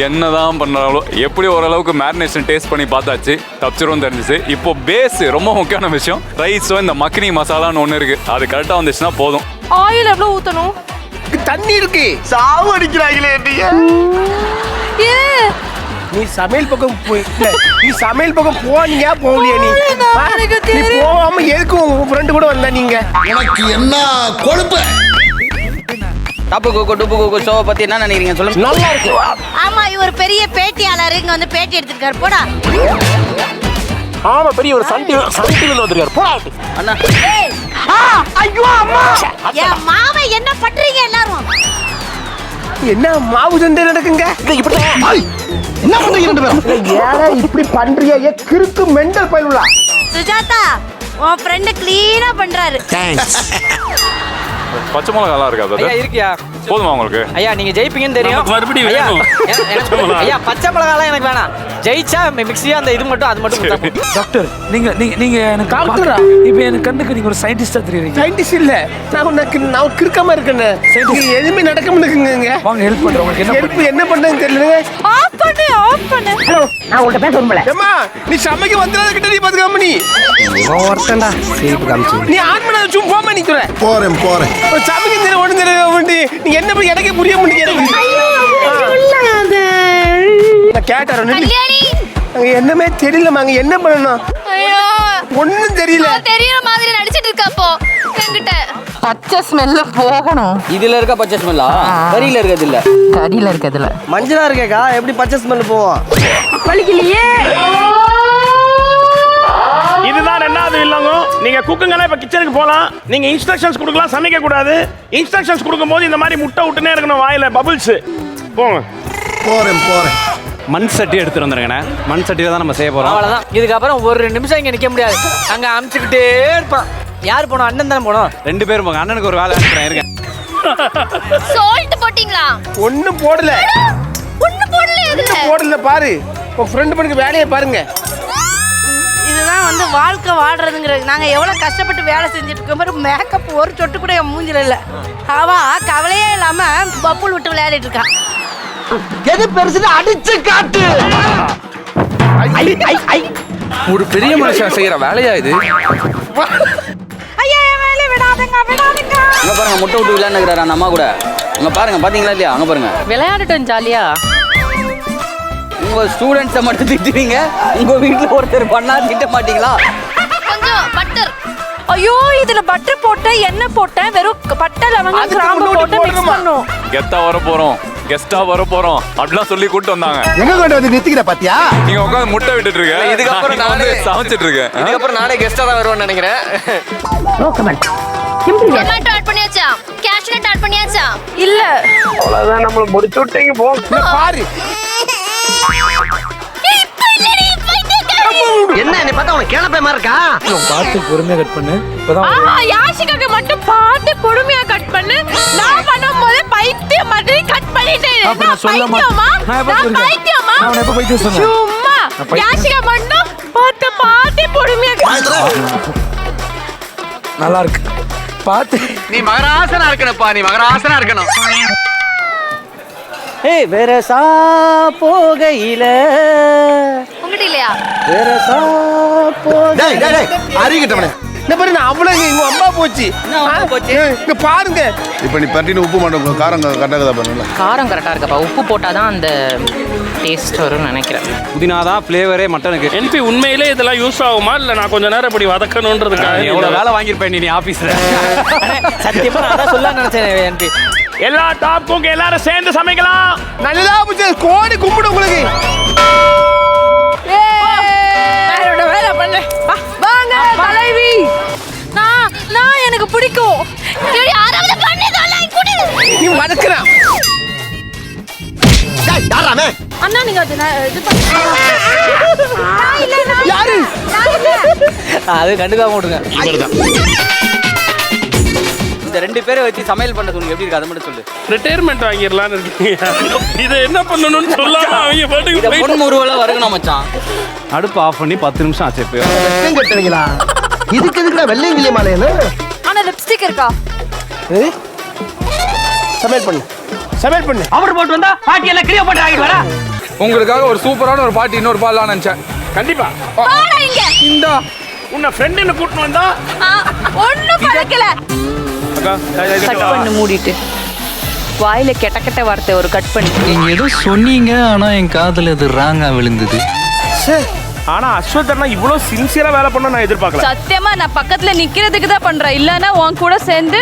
என்னதான் பண்ணாலும் எப்படி ஓரளவுக்கு மேரினேஷன் டேஸ்ட் பண்ணி பார்த்தாச்சு, தப்பிச்சிரும் தெரிஞ்சிச்சு. இப்போ பேஸ் ரொம்ப முக்கியமான விஷயம். ரைஸோ இந்த மக்கனி மசாலான்னு ஒன்று இருக்கு, அது கரெக்டாக வந்துச்சுன்னா போதும். ஆயில் எவ்வளவு ஊத்தணும்? தண்ணி இருக்கு. சாவு அடிக்கிறாங்களே நீங்க. நீ சமையல் பக்கம் போனீங்க போகலையா? நீ போகாம எதுக்கு உங்க ஃப்ரெண்டு கூட வந்த? நீங்க எனக்கு என்ன கொழுப்பு? டாப்பு குக்கு ஷோவை பத்தி என்ன நினைக்கிறீங்க சொல்லுங்க. நல்லா இருக்கு. ஆமா இவர் பெரிய பேட்டியாளர் இங்க வந்து பேட்டி எடுத்துட்டாரு. போடா. ஆமா பெரிய ஒரு சன்டிவில வந்திருக்காரு. போடா அண்ணா. ஐயோ அம்மா. என் மாவை என்ன பண்றீங்க எல்லாரும்? என்ன மாவு சண்டை நடக்குங்க? என்ன பண்றீங்க ரெண்டு பேரும்? ஏன் இப்படி பண்றீங்க? கிறுக்கு மெண்டல் பயிலுலா. சுஜாதா உன் ஃப்ரெண்ட் க்ளீனா பண்றாரு. பச்சை மிளகாலாம் இருக்கா ஐயா இருக்கியா போதுமா உங்களுக்கு? ஐயா நீங்க ஜெயிப்பீங்கன்னு தெரியும். நமக்கு மறுபடியும் ஐயா, வேணும். ஐயா பச்சை மிளகாலாம் எனக்கு வேணாம். ஜெயிச்சா மிக்ஸியா அந்த இது மட்டும் அது மட்டும் கொடுத்தா போதும். டாக்டர் நீங்க எனக்கு டாக்டரா? இப்போ எனக்கு கண்ணுக்கு நீங்க ஒரு சயின்டிஸ்டா தெரியுறீங்க. சயின்டிஸ்ட் இல்ல, நான் கிறுக்கமா இருக்கேன். எதுவுமே நடக்க முடியுங்க. வாங்க ஹெல்ப் பண்றேன். உங்களுக்கு என்ன ஹெல்ப் என்ன பண்றேன்னு தெரியல. ஆஃப் பண்ணு. ஹலோ, நான் உங்கள்ட்ட பேச விரும்பல. அம்மா நீ சமைக்க வந்தறத கிட்ட நீ பாத்துக்காம நீ ஒருத்தன்டா சீப்பு காமிச்சு நீ ஆன் பண்ண சும்மா போமா நிக்குற. போறேன் ஒரு சமைக்க தெரியல ஒண்ணு தெரியல. நீ என்ன போய் எனக்கே புரிய மாட்டேங்குது. நான் கேட்டாரோ கல்யாணி என்னமே தெரியலமா. அங்க என்ன பண்ணணும் ஐயோ ஒண்ணும் தெரியல. தெரியற மாதிரி நடிச்சிட்டு இருக்கப்போ என்கிட்ட பச்சை ஸ்மெல்ல போகணும். இதுல இருக்க பச்சை ஸ்மெல்லா? கறியில இருக்கிறது இல்ல. கறியில இருக்கிறதுல மஞ்சளா இருக்கேக்கா, எப்படி பச்சை ஸ்மெல் போவோம்? வலிக்கலையே. இதுதான் ரெண்டாவது இல்லங்க. நீங்க குக்குங்கலாம் இப்ப கிச்சனுக்கு போலாம். நீங்க இன்ஸ்ட்ரக்ஷன்ஸ் கொடுக்கலாம், சமைக்க கூடாது. இன்ஸ்ட்ரக்ஷன்ஸ் கொடுக்கும்போது இந்த மாதிரி முட்டை விட்டுனே இருக்கணும் வாயில பபிள்ஸ். போங்க. போறேன். மண் சட்டி எடுத்துட்டு வந்துருங்கண்ணே. மண் சட்டியில தான் நம்ம செய்ய போறோம். அவ்வளவுதான். இதுக்கப்புறம் ஒரு 2 நிமிஷம் இங்க நிக்க முடியாது. அங்க அமுச்சுக்கிட்டே இருப்பான். யார் போனோம்? அண்ணன் தானே போனோம். 2 பேரும் போங்க. அண்ணனுக்கு ஒரு வேலை அனுப்புறேன் இருக்கேன். சால்ட் போட்டீங்களா? ஒண்ணும் போடல. ஒண்ணும் போடல. இதுல போடல பாரு. உங்க ஃப்ரெண்ட் பண்ணுங்க வேலையை பாருங்க. இதுதான் வந்து வாழ்க்கை வாழ்றதுங்கிறது. நாங்க எவ்வளவு கஷ்டப்பட்டு வேலை செஞ்சுட்டு இருக்கோம் பாரு. மேக்கப் ஒரு சொட்டு கூட என் மூஞ்சில இல்ல. அவா கவலையே இல்லாம பப்புள் விட்டு விளையாடிட்டு இருக்கா. எது பெருசுன்னு அடிச்சு காட்டு. ஒரு பெரிய மனுஷன் செய்யற வேலையா இது? ஐயா என் வேலையை விடாதீங்க. அங்க பாருங்க முட்டை விட்டு விளையாண்டுக்கிறாரு அந்த அம்மா கூட. அங்க பாருங்க, பாத்தீங்களா இல்லையா? அங்க பாருங்க. விளையாடட்டும் ஜாலியா. உங்க ஸ்டூடெண்ட்ஸை மட்டும் திட்டுவீங்க, உங்க வீட்டுல ஒருத்தர் பண்ணா திட்ட மாட்டீங்களா? கொஞ்சம் பட்டர். ஐயோ இதுல பட்டர் போட்டேன், எண்ணெய் போட்டேன், வெறும் பட்டை லவங்கம் கிராம்பு போட்டு மிக்ஸ் பண்ணோம். கெத்தா வர போறோம், கெஸ்டா வர போறோம் அப்படிலாம் சொல்லி கூட்டு வந்தாங்க. எங்க கொண்டு வந்து நிறுத்திக்கிற பாத்தியா? நீங்க உட்காந்து முட்டை விட்டுட்டு இருக்க. இதுக்கப்புறம் நான் வந்து சமைச்சிட்டு இருக்கேன். இதுக்கப்புறம் நானே கெஸ்டா தான் வருவேன்னு நினைக்கிறேன். டொமேட்டோ ஆட் பண்ணியாச்சா? கேஷ்யூ நட் ஆட் பண்ணியாச்சா? இல்ல அவ்வளவுதான், நம்மள முடிச்சு விட்டீங்க. போங்க பாரு. என்ன நீ பார்த்தா உனக்கு கேளப்பே மாதிரி இருக்கா? பார்த்து பொறுமையா கட் பண்ணு. இப்பதான் யாஷிகாக்கு மட்டும் பார்த்து பொறுமையா கட் பண்ணு. நான் பண்ணும்போது பைத்தியம் மாதிரி கட் பண்ணிட்டேன். அப்ப நான் சொல்ல மாட்டேன். நான் பைத்தியமா? நான் எப்ப பைத்தியம் சொன்னேன்? சும்மா யாஷிகா மட்டும் பார்த்து பொறுமையா நல்லா இருக்கு. பார்த்து நீ மகராசனா இருக்கணும்ப்பா, நீ மகராசனா இருக்கணும். ஏய் வெரசா போகையில உங்ககிட்ட இல்லையா? வெரசா டேய் டேய் டேய் அறிகிட்டவனே. இந்த பாரு நான் அவ்வளவு இங்க அம்மா போச்சு. இங்க பாருங்க. இப்போ நீ பட்டின உப்பு மட்டும் காரம் கரெக்டாக பாருங்க. காரம் கரெக்டா இருக்கப்பா. உப்பு போட்டாதான் அந்த டேஸ்ட் வரும்னு நினைக்கிறேன். புதினா தான் ஃப்ளேவரே மட்டனுக்கு. என்பி உண்மையிலே இதெல்லாம் யூஸ் ஆகுமா இல்ல நான் கொஞ்ச நேரம் இப்படி வதக்கணும்ன்றதுக்காக எவ்வளவு வேலை வாங்கியிருப்பேன் நீ ஆபீஸ்ல. சத்தியமா நான் தான் சொல்ல நினைச்சேன் என்பி. எல்லா டாப் குக் எல்லாரும் சேர்ந்து சமைக்கலாம். நல்லா போச்சு. கோடி கும்பிடு உங்களுக்கு. வேலை பண்ணு. வாங்க தலைவி. நான் எனக்கு பிடிக்கும். சரி யாராவது பண்ணி தரலாம் குடி. நீ மடக்குற. டேய் யாராமே? அண்ணா நீங்க அது இது பண்ணு. யாரு? அது கண்டுக்காம விடுங்க. இவர்தான். இந்த 2 பேரை வச்சு சமையல் பண்ண உங்களுக்கு எப்படி இருக்கு அதை மட்டும் சொல்லு. ரிட்டையர்மெண்ட் வாங்கிடலாம்னு இருக்கீங்க. இதை என்ன பண்ணணும்னு சொல்லாம அவங்க பாட்டுக்கு இதை பொண்ணு முருவலா வருகணும் மச்சான். அடுப்பு ஆஃப் பண்ணி 10 நிமிஷம் ஆச்சு. இப்போ வெள்ளம் கட்டுவீங்களா? இதுக்கு எதுக்குடா வெள்ளையங்கிலி மாலையன்னு? ஆனா லிப்ஸ்டிக் இருக்கா? சமையல் பண்ணு. சமையல் பண்ணு. அவர் போட்டு வந்தா பாட்டி எல்லாம் கிரியா போட்டு ஆகிட்டு வரா. உங்களுக்காக ஒரு சூப்பரான ஒரு பாட்டி இன்னொரு பாடலாம் நினைச்சேன். கண்டிப்பா. போடா இங்க. இந்தா உன்னை ஃப்ரெண்டுன்னு கூட்டிட்டு வந்தா ஒண்ணும் பழக்கல. கட் பண்ணு மூடிட்டு. வாயில கெட்ட கெட்ட வார்த்தை ஒரு கட் பண்ணி. நீங்க ஏதோ சொன்னீங்க, ஆனா என் காதுல அது ராங்கா விழுந்தது. ஆனா அஸ்வத்தனா இவ்வளவு சின்சியரா வேலை பண்ண நான் எதிர்பார்க்கல. சத்தியமா நான் பக்கத்துல நிக்கிறதுக்கு தான் பண்றேன். இல்லன்னா உன் கூட சேர்ந்து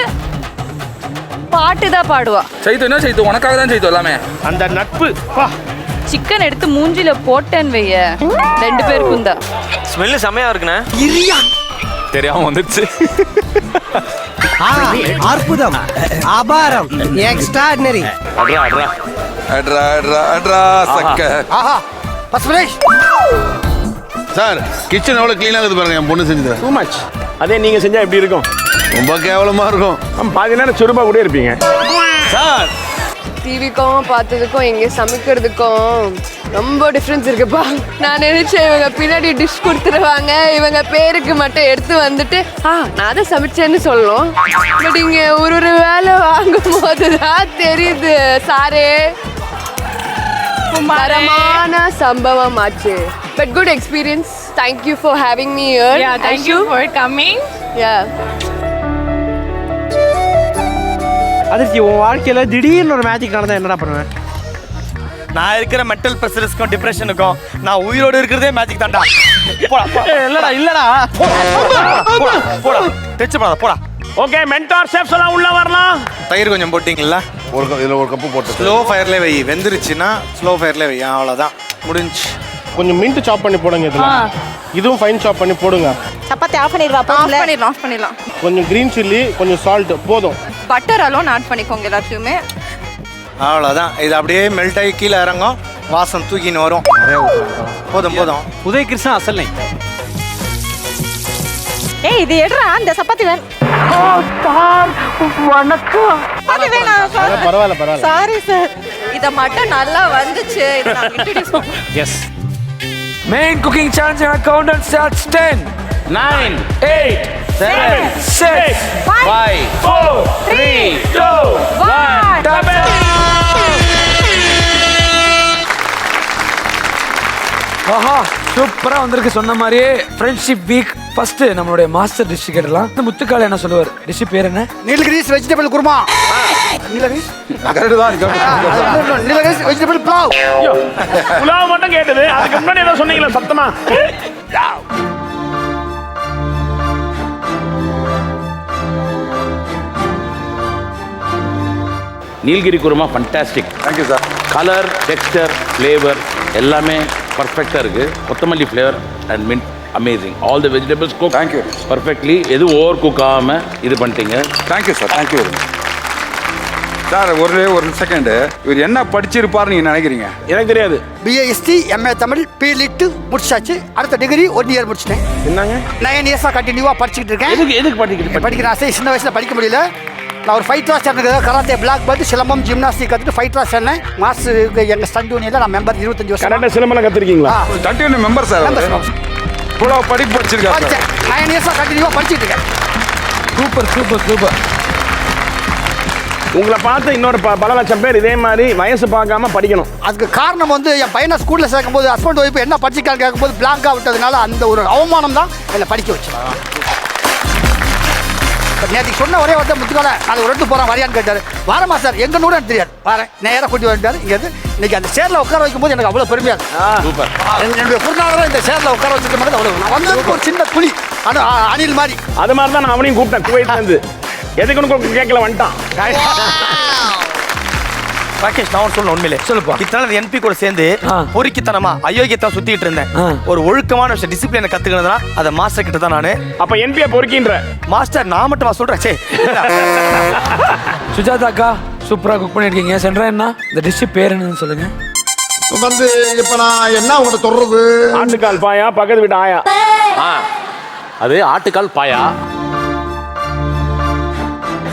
பாட்டு தான் பாடுவா. செய்து என்ன செய்து உனக்காக தான் செய்து எல்லாமே. அந்த நட்பு பா. சிக்கன் எடுத்து மூஞ்சில போட்டேன்னு வைய 2 பேருக்கும் தான். ஸ்மெல் செமையா இருக்குண்ணே. இரியா. தெரியாம வந்துச்சு. அற்புதம், அபாரம், எக்ஸ்ட்ராடினரி. அட்ரா அட்ரா அட்ரா அட்ரா அட்ரா சக்க. ஆஹா. First fresh. சார் கிச்சன் எவ்வளோ க்ளீனாக இருக்குது பாருங்க என் பொண்ணு செஞ்சது. Too much. அதே நீங்க செஞ்சா எப்படி இருக்கும்? ரொம்ப கேவலமாக இருக்கும். பாதி நேரம் சுருபா கூட இருப்பீங்க. சார் டிவிக்கும் பார்த்ததுக்கும் இங்கே சமைக்கிறதுக்கும் ரொம்ப டிஃப்ரென்ஸ் இருக்குப்பா. நான் நினைச்சேன் இவங்க பின்னாடி டிஷ் கொடுத்துருவாங்க, இவங்க பேருக்கு மட்டும் எடுத்து வந்துட்டு நான் தான் சமைச்சேன்னு சொல்லணும். பட் இங்கே ஒரு வேலை வாங்கும் போது தான் தெரியுது சாரே தரமான சம்பவம் ஆச்சு. But good experience. Thank you for having me here. Thank you for coming. அதிர்ச்சி, உன் வாழ்க்கையில திடீர்னு ஒரு மேஜிக் நடந்தா என்னடா பண்ணுவேன்? நான் இருக்கிற மென்டல் ப்ரெஷருக்கும் டிப்ரெஷனுக்கும் நான் உயிரோடு இருக்கிறதே மேஜிக் தான்டா. இல்லடா போடா டச் பண்ணாத போடா. ஓகே, மென்டார் ஷெஃப்ஸ் எல்லாம் உள்ள வரலாம். தயிர் கொஞ்சம் போட்டிங்களா? இதில் ஒரு கப்பு போட்டு ஸ்லோ ஃபயர்லேயே வை. வெந்துருச்சுன்னா ஸ்லோ ஃபயர்லேயே வை. அவ்வளோதான், முடிஞ்சு. கொஞ்சம் மின்ட் சாப் பண்ணி போடுங்க இதுல. இதுவும் ஃபைன் சாப் பண்ணி போடுங்க. சப்பாத்தி ஆஃப் பண்ணிடுவா. ஆஃப் பண்ணிடலாம். கொஞ்சம் கிரீன் சில்லி, கொஞ்சம் சால்ட் போதும். பட்டர் அலோன் ஆட் பண்ணிக்கோங்க எல்லாத்தையுமே. அவ்வளோதான். இது அப்படியே மெல்ட் ஆகி கீழே இறங்கும், வாசம் தூக்கின்னு வரும். போதும் போதும். உதய் கிருஷ்ணா அசல். ஏய் இது எடுறா அந்த சப்பாத்தி வேணும். வணக்கம். அது வேணாம். பரவாயில்ல. சாரி சார், இத மட்டும் நல்லா வந்துச்சு. இத நான் இன்ட்ரோ듀ஸ் பண்ணேன். Yes. Main cooking challenge counter starts 10 9 8 7 6 5 4 3 2 1. ஆஹா, சூப்பரா வந்திருக்கு. சொன்ன மாதிரியே ஃப்ரெண்ட்ஷிப் வீக் ஃபர்ஸ்ட் நம்மளுடைய மாஸ்டர் டிஷ் கேட்டலாம். இந்த முத்துக்கால என்ன சொல்லுவார்? டிஷ் பேர் என்ன? நீலகிரிஸ் வெஜிடபிள் குருமா. நீலகிரிஸ் நீலகிரிஸ் வெஜிடபிள் புலாவ். புலாவ் மட்டும் கேட்டது, அதுக்கு முன்னாடி ஏதோ சொன்னீங்களா சத்தமா? Nilgiri kurma fantastic. Thank you sir. Colour, texture, flavour எல்லாமே பர்ஃபெக்டாக இருக்குது. கொத்தமல்லி flavour and mint amazing. All the vegetables cook thank you perfectly. எதுவும் ஓவர் குக் ஆகாமல் இது பண்ணிட்டீங்க. Thank you sir. Thank you sir. ஒரு செகண்ட், இவர் என்ன படிச்சிருப்பார் நீங்க நினைக்கிறீங்க? எனக்கு தெரியாது. பிஏஎஸ்டி எம்ஏ தமிழ் பிலிட் முடிச்சாச்சு. அடுத்த டிகிரி 1 இயர் முடிச்சிட்டேன். என்னங்க 9 இயர்ஸாக கண்டினியூவாக படிச்சுக்கிட்டு இருக்கேன். எதுக்கு படிக்கிறேன் ஆசை. சின்ன வயசுல படிக்க முடியல. நான் ஒரு ஃபைட் கிளாஸ் சேர்ந்தேன். Karate, black belt, silambam, gymnastic கற்றுட்டு ஃபைட் கிளாஸ் சேர்ந்தேன். மாஸ்டருக்கு எங்கள் ஸ்டண்ட் யூனியனில் நான் மெம்பர் 25 வருஷம். கரெக்டாக சிலம்பம் கற்றுருக்கீங்களா? Stunt union member sir. இவ்வளோ படிப்பு படிச்சிருக்காரு. 9 இயர்ஸாக கண்டினியூவாக படிச்சுட்டு இருக்கேன். சூப்பர். உங்களை பார்த்து இன்னொரு பல லட்சம் பேர் இதே மாதிரி வயசு பார்க்காம படிக்கணும். அதுக்கு காரணம் வந்து என் பையனை ஸ்கூலில் சேர்க்கும்போது ஹஸ்பண்ட் ஒய்ஃப் என்ன படிச்சிருக்கான்னு கேட்கும்போது பிளாங்காக விட்டதுனால அந்த ஒரு அவமானம் தான் என்னை படிக்க வச்சு. நேற்றுக்கு சொன்ன ஒரே வார்த்தை முத்துக்கால நான் ஒரு இடத்துக்கு போகிறேன் வரையான்னு கேட்டார். வரமா சார்? எங்கள் நூறு எனக்கு தெரியாது. வரேன் நேராக கூட்டி வந்துட்டார். இங்கேருந்து இன்னைக்கு அந்த சேரில் உட்கார வைக்கும்போது எனக்கு அவ்வளோ பெருமையாக சூப்பர். என்னுடைய குருநாதரை இந்த சேரில் உட்கார வச்சுட்டு மாதிரி அவ்வளோ. நான் வந்ததுக்கு ஒரு சின்ன குழி அணில் மாதிரி. அது மாதிரி தான் நான் அவனையும் கூப்பிட்டேன் குவைட்லேருந்து. எதுக்கு கேட்கல வந்துட்டான். ராகேஷ், நான் சொல்ல உண்மையிலே சொல்லுப்பா. இத்தனை என்பி கூட சேர்ந்து பொறுக்கித்தனமா அயோக்கியத்தை சுத்திட்டு இருந்தேன். ஒரு ஒழுக்கமான விஷயம் டிசிப்ளினை கத்துக்கிறதுனா அதை மாஸ்டர் கிட்ட தான் நானு. அப்ப என்பியை பொறுக்கின்ற மாஸ்டர் நான் மட்டும் சொல்றேன். சே சுஜாதா அக்கா சூப்பரா குக் பண்ணிருக்கீங்க. சென்றா என்ன இந்த டிஷ் பேர் என்னன்னு சொல்லுங்க. வந்து இப்ப நான் என்ன உங்களை சொல்றது? ஆட்டுக்கால் பாயா, பக்கத்து வீட்டு ஆயா. அது ஆட்டுக்கால் பாயா.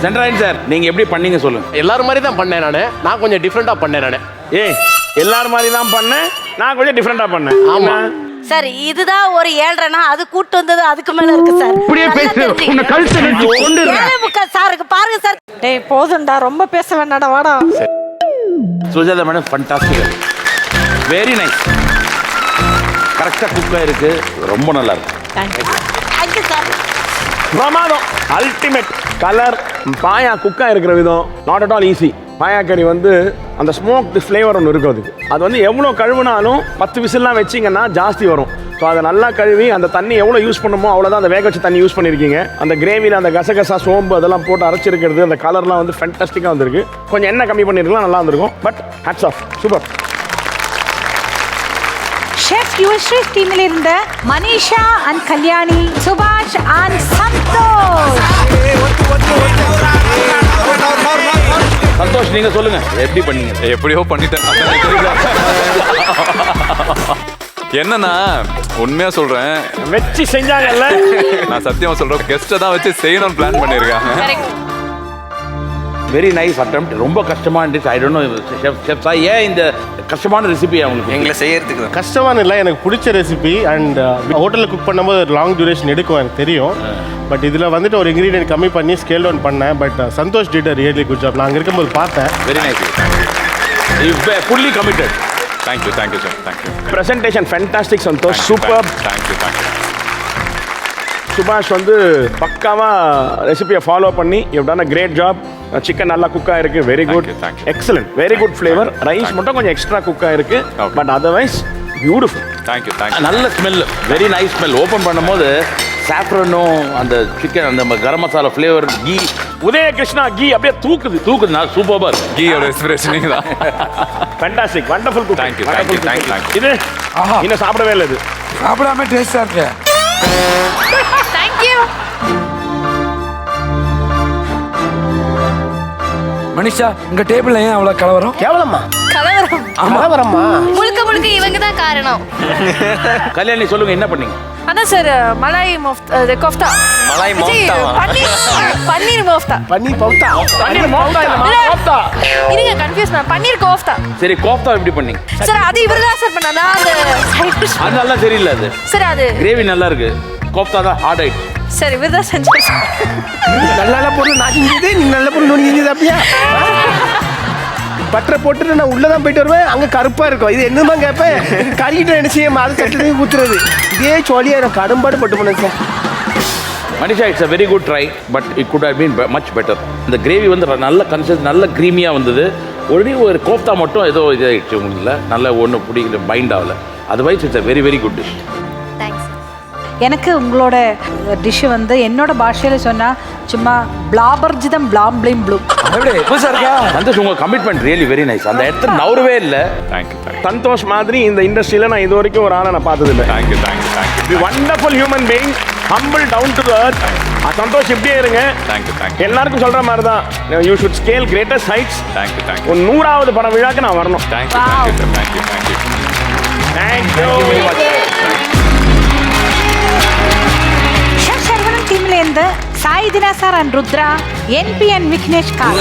சென்ட்ராயன் சார், நீங்க எப்படி பண்ணீங்க சொல்லுங்க. எல்லாரும் மாதிரி தான் பண்ணேன் நான் கொஞ்சம் டிஃப்ரெண்டா பண்ணேன் நானு. எல்லாரும் மாதிரி தான் பண்ணேன், நான் கொஞ்சம் டிஃப்ரெண்டா பண்ணேன். ஆமா சார், இதுதான் ஒரு 7.5 அது கூட்டு வந்தது அதுக்கு மேல இருக்கு சார். இப்படியே பேசு, உன்னை கழுத்தை நெரிச்சு கொன்னுறேன். 7:45 சாருக்கு பாருங்க சார். டேய் போதும்டா, ரொம்ப பேச வேண்டாம்டா, வாடா. Sujatha madam fantastic, very nice. கரெக்டா குக்கா இருக்கு, ரொம்ப நல்லா இருக்கு. Thank you sir. பிரமாதம், அல்டிமேட். கலர், பாயா குக்கா இருக்கிற விதம் நாட் அட் ஆல் ஈஸி. பாயா கறி வந்து அந்த ஸ்மோக்டு ஃப்ளேவர் ஒன்று இருக்கும். அதுக்கு அது வந்து எவ்வளோ கழுவுனாலும் 10 விசில்லாம் வச்சிங்கன்னா ஜாஸ்தி வரும். ஸோ அதை நல்லா கழுவி அந்த தண்ணி எவ்வளோ யூஸ் பண்ணுமோ அவ்வளோதான் அந்த வேக வச்சு தண்ணி யூஸ் பண்ணியிருக்கீங்க. அந்த கிரேவியில் அந்த கசகசா சோம்பு அதெல்லாம் போட்டு அரைச்சிருக்கிறது, அந்த கலர்லாம் வந்து ஃபேண்டாஸ்டிக்காக வந்திருக்கு. கொஞ்சம் எண்ணெய் கம்மி பண்ணியிருக்கலாம், நல்லா வந்திருக்கும். But hats off, super. Chef Yuvasri டீமில் இருந்த மனிஷா அண்ட் கல்யாணி, சுபாஷ் அண்ட் சந்தோஷ். சந்தோஷ், நீங்க சொல்லுங்க எப்படி பண்ணீங்க? எப்படியோ பண்ணிட்டேன். என்னன்னா உண்மையா சொல்றேன், வச்சு செஞ்சாங்கல்ல. நான் சத்தியமா சொல்றேன், கெஸ்ட்டை தான் வச்சு செய்யணும்னு பிளான் பண்ணியிருக்காங்க. Very nice attempt. ரொம்ப கஷ்டமா இருந்துச்சு. I don't know chef Sai ஏன் இந்த கஷ்டமான ரெசிபி அவங்களுக்கு எங்களை செய்யறதுக்கு கஷ்டமான இல்லை, எனக்கு பிடிச்ச ரெசிபி. அண்ட் ஹோட்டலில் குக் பண்ணும்போது லாங் டியூரேஷன் எடுக்கும் எனக்கு தெரியும். பட் இதில் வந்துட்டு ஒரு இன்க்ரீடியன்ட் கம்மி பண்ணி ஸ்கேல் டவுன் பண்ணேன். But Santhosh did a really good job. நான் அங்கே இருக்கும்போது பார்த்தேன். Very nice. Fully committed. Thank you sir, thank you. Presentation fantastic Santhosh, super. Thank you. Subash வந்து பக்காவா ரெசிபியை ஃபாலோ பண்ணி you done a great job. Chicken நல்லா குக் ஆயிருக்கு, very good, excellent, very good flavour. Rice மட்டும் கொஞ்சம் எக்ஸ்ட்ரா குக் ஆயிருக்கு, பட் அதர்வைஸ் பியூட்டிஃபுல். தேங்க்யூ. நல்ல smell, very nice smell. Open பண்ணும்போது சாஃப்ரனும் அந்த சிக்கன் அந்த கரம் மசாலா ஃப்ளேவர், கீ, உதய கிருஷ்ணா கீ அப்படியே தூக்குது. நான் சூப்பர். கீயோட எக்ஸ்பிரஷன் தான். Fantastic, wonderful cook. தேங்க்யூ. இது இன்னும் சாப்பிடவே இல்லை, இது சாப்பிடாம டேஸ்டா இருக்கு. தேங்க்யூ. மனிஷா, உங்க டேபிள்ல ஏன் அவ்வளவு கலவரம்? கேவலமா? கலவரமா? முழுக்க இவங்க தான் காரணம். கல்யாணி சொல்லுங்க, என்ன பண்ணீங்க? அதான் சார், மலாய் கோஃப்தா. மலாய் மோஃப்தா. பன்னீர் கோஃப்தா. பன்னீர் கோஃப்தா. பன்னீர் கோஃப்தா. இருங்க, கன்ஃபியூஸ் நான். பன்னீர் கோஃப்தா. சரி, கோஃப்தா எப்படி பண்ணீங்க? சார் அது இவர்தான் சார் பண்ணாங்க. அந்த சைடு டிஷ் அது நல்லா தெரியல. அது சார் அது கிரேவி நல்லா இருக்கு, கோஃப்தா தான் ஹார்ட் ஆயிடுச்சு. சார் இவர்தான் செஞ்சாரு. நல்ல பொருள் நான் செஞ்சது, நீ நல்ல பொருள் நோண்டி செஞ்சது அப்படியா? பட்டரை போட்டுட்டு நான் உள்ளதான் போயிட்டு வருவேன், அங்கே கருப்பாக இருக்கும். இது என்னமா கேட்பேன், கறிக்கிட்ட என்ன செய்ய அது சட்டிலையும் ஊற்றுறது. இதே சோழியாக எனக்கு கடும்பாடு பட்டு போனேன் sir. Manisha, it's a very good try, but it could have been much better. இந்த கிரேவி வந்து நல்ல கன்சிஸ்டன்ட், நல்ல க்ரீமியாக வந்தது. ஒரு கோஃப்தா மட்டும் ஏதோ இதாகிடுச்சு உங்களுக்கு, நல்ல ஒன்று பிடிக்கல, பைண்ட் ஆகலை. Otherwise it's a very very good dish. எனக்கு உங்களோட டிஷ் வந்து என்னோட பாஷையில சொன்னா சும்மா பிளாபர்ஜிதம் பிளாம் பிளிம் ப்ளூ. சந்தோஷ், உங்க கமிட்மெண்ட் ரியலி வெரி நைஸ். அந்த இடத்துல நவரவே இல்லை. சந்தோஷ் மாதிரி இந்த இண்டஸ்ட்ரியில நான் இது வரைக்கும் ஒரு ஆளை நான் பார்த்தது இல்லை. Thank you. Wonderful human being, humble, down to earth. Santosh இப்படியே இருங்க. தேங்க்யூ. எல்லாருக்கும் சொல்ற மாதிரி தான், you should scale greatest heights. Thank you. ஒரு 100வது படம் விழாக்கு நான் வரணும். தேங்க்யூ. டீம்ல இருந்து Sai Dhina sir and Rudra, NP and Vignesh கார்.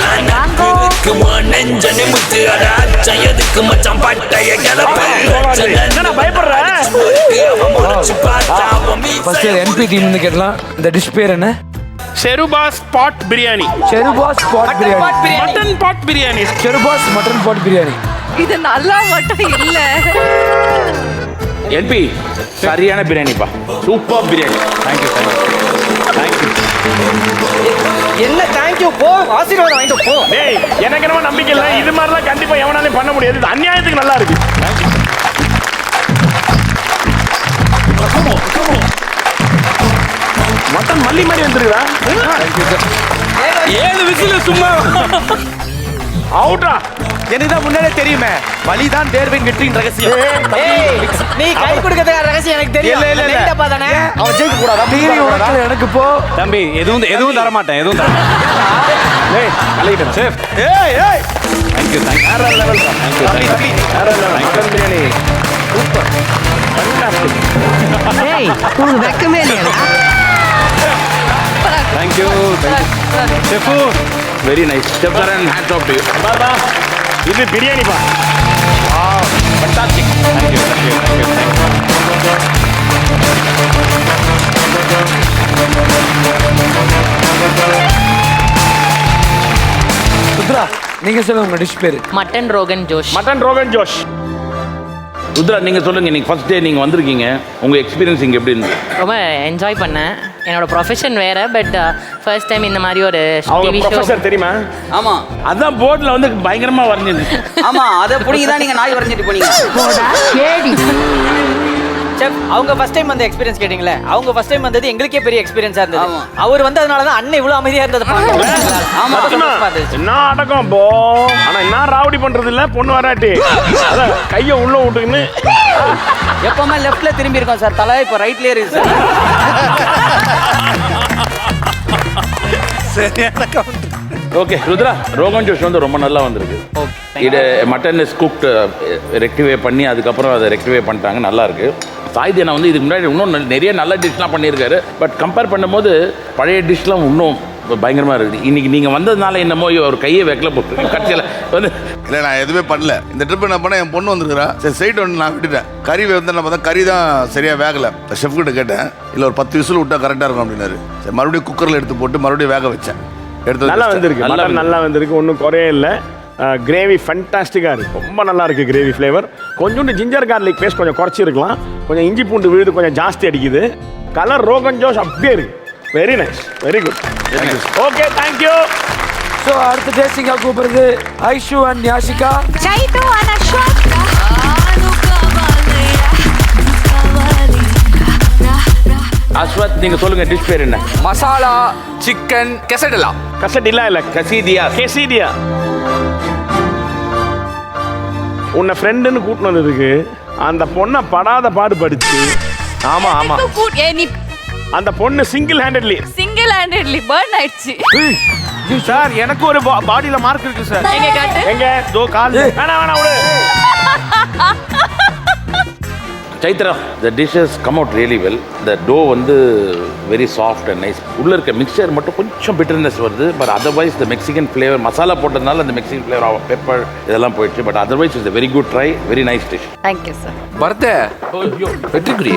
ஃபர்ஸ்ட் என்பி டீம் வந்து கேட்டலாம், இந்த டிஷ் பேர் என்ன? ஷெருபாஸ் பாட் பிரியாணி. ஷெருபாஸ் pot biryani. Mutton pot biryani. ஷெருபாஸ் மட்டன் பாட் பிரியாணி. இது நல்லா மட்டும் இல்ல. என்பி சரியான பிரியாணிப்பா, சூப்பர் பிரியாணி. தேங்க்யூ. என்ன தேங்க்யூ? போ, ஆசீர்வாதம் வாங்கிட்டு போ. டேய், எனக்கு என்னமோ நம்பிக்கை இல்லை, இது மாதிரிலாம் கண்டிப்பா எவனாலையும் பண்ண முடியாது. இது அநியாயத்துக்கு நல்லா இருக்கு. மட்டன் மல்லி மாதிரி வந்துருக்கா? 7 விசில் சும்மா அவுட்ரா. எனக்கு தான் முன்னாடியே தெரியுமே, வலிதான் தேர்வின் வெற்றியின் ரகசியம். நீ கை கொடுக்கறத ரகசியம் எனக்கு தெரியும். இல்ல. லைட்டப்பா தானே அவன் ஜெயிக்க கூடாதா? டிவி உனக்கு எனக்கு போ. தம்பி, எதுவும் தர மாட்டேன், எதுவும் தர மாட்டேன். ஏய், கலக்கிட்டேன் சேஃப். ஏய். தேங்க்யூ. வேற லெவல். வேற level. Mutton biryani super, fantastic. ஏய், உங்களுக்கு வெக்கமே இல்லையா? Thank you. Chef, very nice. Chef sir, and hats off to you. பாபா, இது பிரியாணி பா. ஃபண்டாஸ்டிக். தேங்க்யூ. ருத்ரா, நீங்க சொல்லுங்க உங்க டிஷ் பேரு. மட்டன் ரோகன் ஜோஷ். மட்டன் ரோகன் ஜோஷ். ருத்ரா, நீங்க சொல்லுங்க, இன்னைக்கு ஃபர்ஸ்ட் டே நீங்க வந்திருக்கீங்க, உங்க எக்ஸ்பீரியன்ஸ் இங்க எப்படி இருந்தது? ரொம்ப என்ஜாய் பண்ணேன். என்னோட ப்ரொஃபஷன் வேற, பட் ஃபர்ஸ்ட் டைம் இந்த மாதிரி ஒரு அவங்க டிவி ஷோ. ப்ரொஃபசர் தெரியுமா? ஆமா அதான் போர்ட்ல வந்து பயங்கரமா வரைஞ்சது. ஆமா, அதை புடிங்கி தான் நீங்க நாய் வரைஞ்சிட்டு போனீங்க. செஃப், அவங்க ஃபர்ஸ்ட் டைம் வந்த எக்ஸ்பீரியன்ஸ் கேட்டிங்களே, அவங்க ஃபர்ஸ்ட் டைம் வந்தது எங்களுக்கே பெரிய எக்ஸ்பீரியன்ஸா இருந்தது. அவர் வந்ததுனால தான் அண்ணன் இவ்வளவு அமைதியா இருந்தது பாருங்க. என்ன அடக்கம் போ. ஆனா என்ன ராவடி பண்றது இல்ல, பொண்ணு வராட்டி அதான் கைய உள்ள விட்டுக்கின்னு. எப்பவுமே லெஃப்ட்ல திரும்பி இருக்கோம் சார், தலை இப்போ ரைட்லயே இருக்கு சார். சரியான கவுண்டர். ஓகே ருத்ரா, ரோகன் ஜோஷ் வந்து ரொம்ப நல்லா வந்திருக்கு. இது மட்டன் இஸ் குக்டு ரெக்டிஃபை பண்ணி அதுக்கப்புறம் அதை ரெக்டிஃபை பண்ணிட்டாங்க, நல்லா இருக்கு. சாய்தேனா வந்து இதுக்கு முன்னாடி இன்னும் நிறைய நல்ல டிஷ்லாம் பண்ணியிருக்காரு. பட் கம்பேர் பண்ணும்போது பழைய டிஷ்லாம் இன்னும் பயங்கரமாக இருக்குது. இன்னைக்கு நீங்கள் வந்ததுனால என்னமோ ஒரு கையை வைக்கல போட்டு கட்சியில் வந்து இல்லை, நான் எதுவுமே பண்ணல. இந்த ட்ரிப் என்ன பண்ண, என் பொண்ணு வந்துருக்கிறா. சரி சைட் ஒன்று நான் விட்டுட்டேன். கறி வந்து நம்ம தான் கறி தான் சரியாக வேகலை. ஷெஃப் கிட்ட கேட்டேன், இல்லை ஒரு 10 விசில் விட்டா கரெக்டாக இருக்கும் அப்படின்னாரு. சரி மறுபடியும் குக்கரில் எடுத்து போட்டு மறுபடியும் வேக வச்சேன். நல்லா வந்திருக்கு, நல்லா வந்திருக்கு, ஒன்றும் குறையே இல்லை. கிரேவி ஃபண்டாஸ்டிக்காக இருக்குது, ரொம்ப நல்லா இருக்குது கிரேவி ஃப்ளேவர். கொஞ்சோண்டு ஜிஞ்சர் கார்லிக் பேஸ்ட் கொஞ்சம் குறைச்சிருக்கலாம், கொஞ்சம் இஞ்சி பூண்டு விழுது கொஞ்சம் ஜாஸ்தி அடிக்குது. கலர் ரோகன் ஜோஷ் அப்படியே இருக்குது. Very nice, very good. Okay, thank you. So அடுத்த டேஸ்டிங்காக கூப்பிடுறது ஐஷு அண்ட் யாஷிகா. சைட்டு அண்ட் அஸ்வத். அஸ்வத், நீங்க சொல்லுங்க டிஷ் பேர் என்ன? மசாலா சிக்கன் கெசடலா. கசடிலா இல்லை, கசீதியா. கெசீடியா. உன்னை ஃப்ரெண்டுன்னு கூட்டினு வந்ததுக்கு அந்த பொண்ணை படாத பாடு படிச்சு. ஆமா ஆமா, நீ அந்த பொண்ணு சிங்கிள் ஹேண்டட்லி பர்ன் ஆயிடுச்சு. சார் எனக்கு ஒரு பாடியில மார்க் இருக்கு சார். எங்க காட்டு, எங்க தோ கால். வேணா விடு. Chaitra, the dishes come out really well. The dough வந்து very soft and nice. உள்ள இருக்க மிக்சர் மட்டும் கொஞ்சம் bitterness வருது. But otherwise the Mexican flavor, masala போட்டதுனால அந்த Mexican flavor, பெப்பர் இதெல்லாம் போயிடுச்சு. But otherwise it's a very good try, very nice dish. Thank you sir. பரதே வெற்றிக்குடி.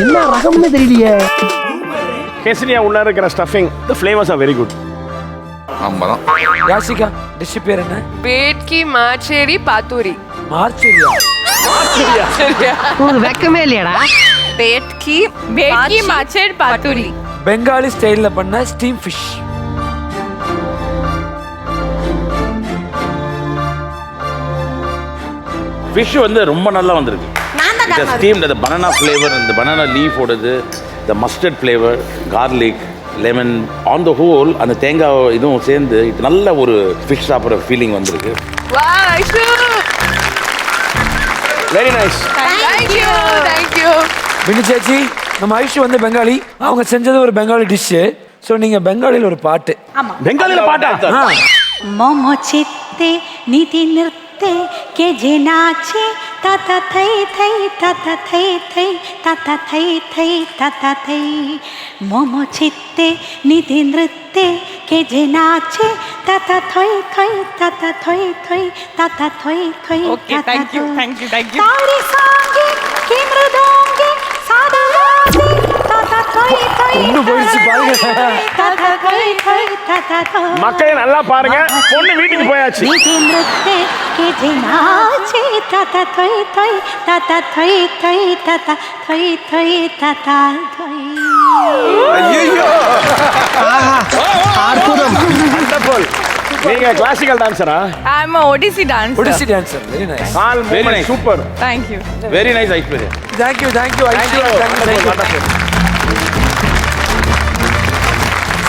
என்ன ரகம்னு தெரியலையே. கேசரியா உள்ள இருக்கிற stuffing, the flavors are very good. ஆமாம். யாஷிகா, டிஷ் பேர் என்ன? பேட்கி மாச்சேரி பாத்தூரி. மார்ச்சரியா? மாச்சேரியா? ஒரு வெக்கமே இல்லையாடா. பேட்கி மாச்சேரி பாத்தூரி. பெங்காலி ஸ்டைலில் பண்ண ஸ்டீம் ஃபிஷ். ஃபிஷ் வந்து ரொம்ப நல்லா வந்திருக்கு. இந்த ஸ்டீம், இந்த பனானா ஃப்ளேவர், இந்த பனானா லீஃப் ஓடுது, இந்த mustard flavour, garlic, lemon, on the whole அந்த தேங்காய் இதுவும் சேர்ந்து இது நல்ல ஒரு ஃபிஷ் சாப்பிட்ற ஃபீலிங் வந்திருக்கு. Very nice. Thank you thank you. Bini சேச்சி, நம்ம ஐஷு வந்து பெங்காலி, அவங்க செஞ்சது ஒரு பெங்காலி டிஷ்ஷு. ஸோ நீங்கள் பெங்காலியில் ஒரு பாட்டு. ஆமாம், பெங்காலியில் பாட்டா? मोमो चित्ते निधि नृत्ते के जे नाचे ताता थई थई ताता थई थई ताता थई थई ताता थई. मोमो चित्ते निधि नृत्ते के जे नाचे ताता थई थई ताता थई थई ताता थई थई. Okay, thank you. तारी सांगे के मृदंगे सादा नाचे ताता थई थई ताता थई थई ताता थई. மக்களே நல்லா பாருங்க, பொண்ணு வீட்டுக்கு போயாச்சு. நீங்க கிளாசிக்கல் டான்சரா? I am a Odissi dancer. Odissi dancer. Very nice. கால் movement super. Thank you. Very nice Aishwarya. Thank you Aishu.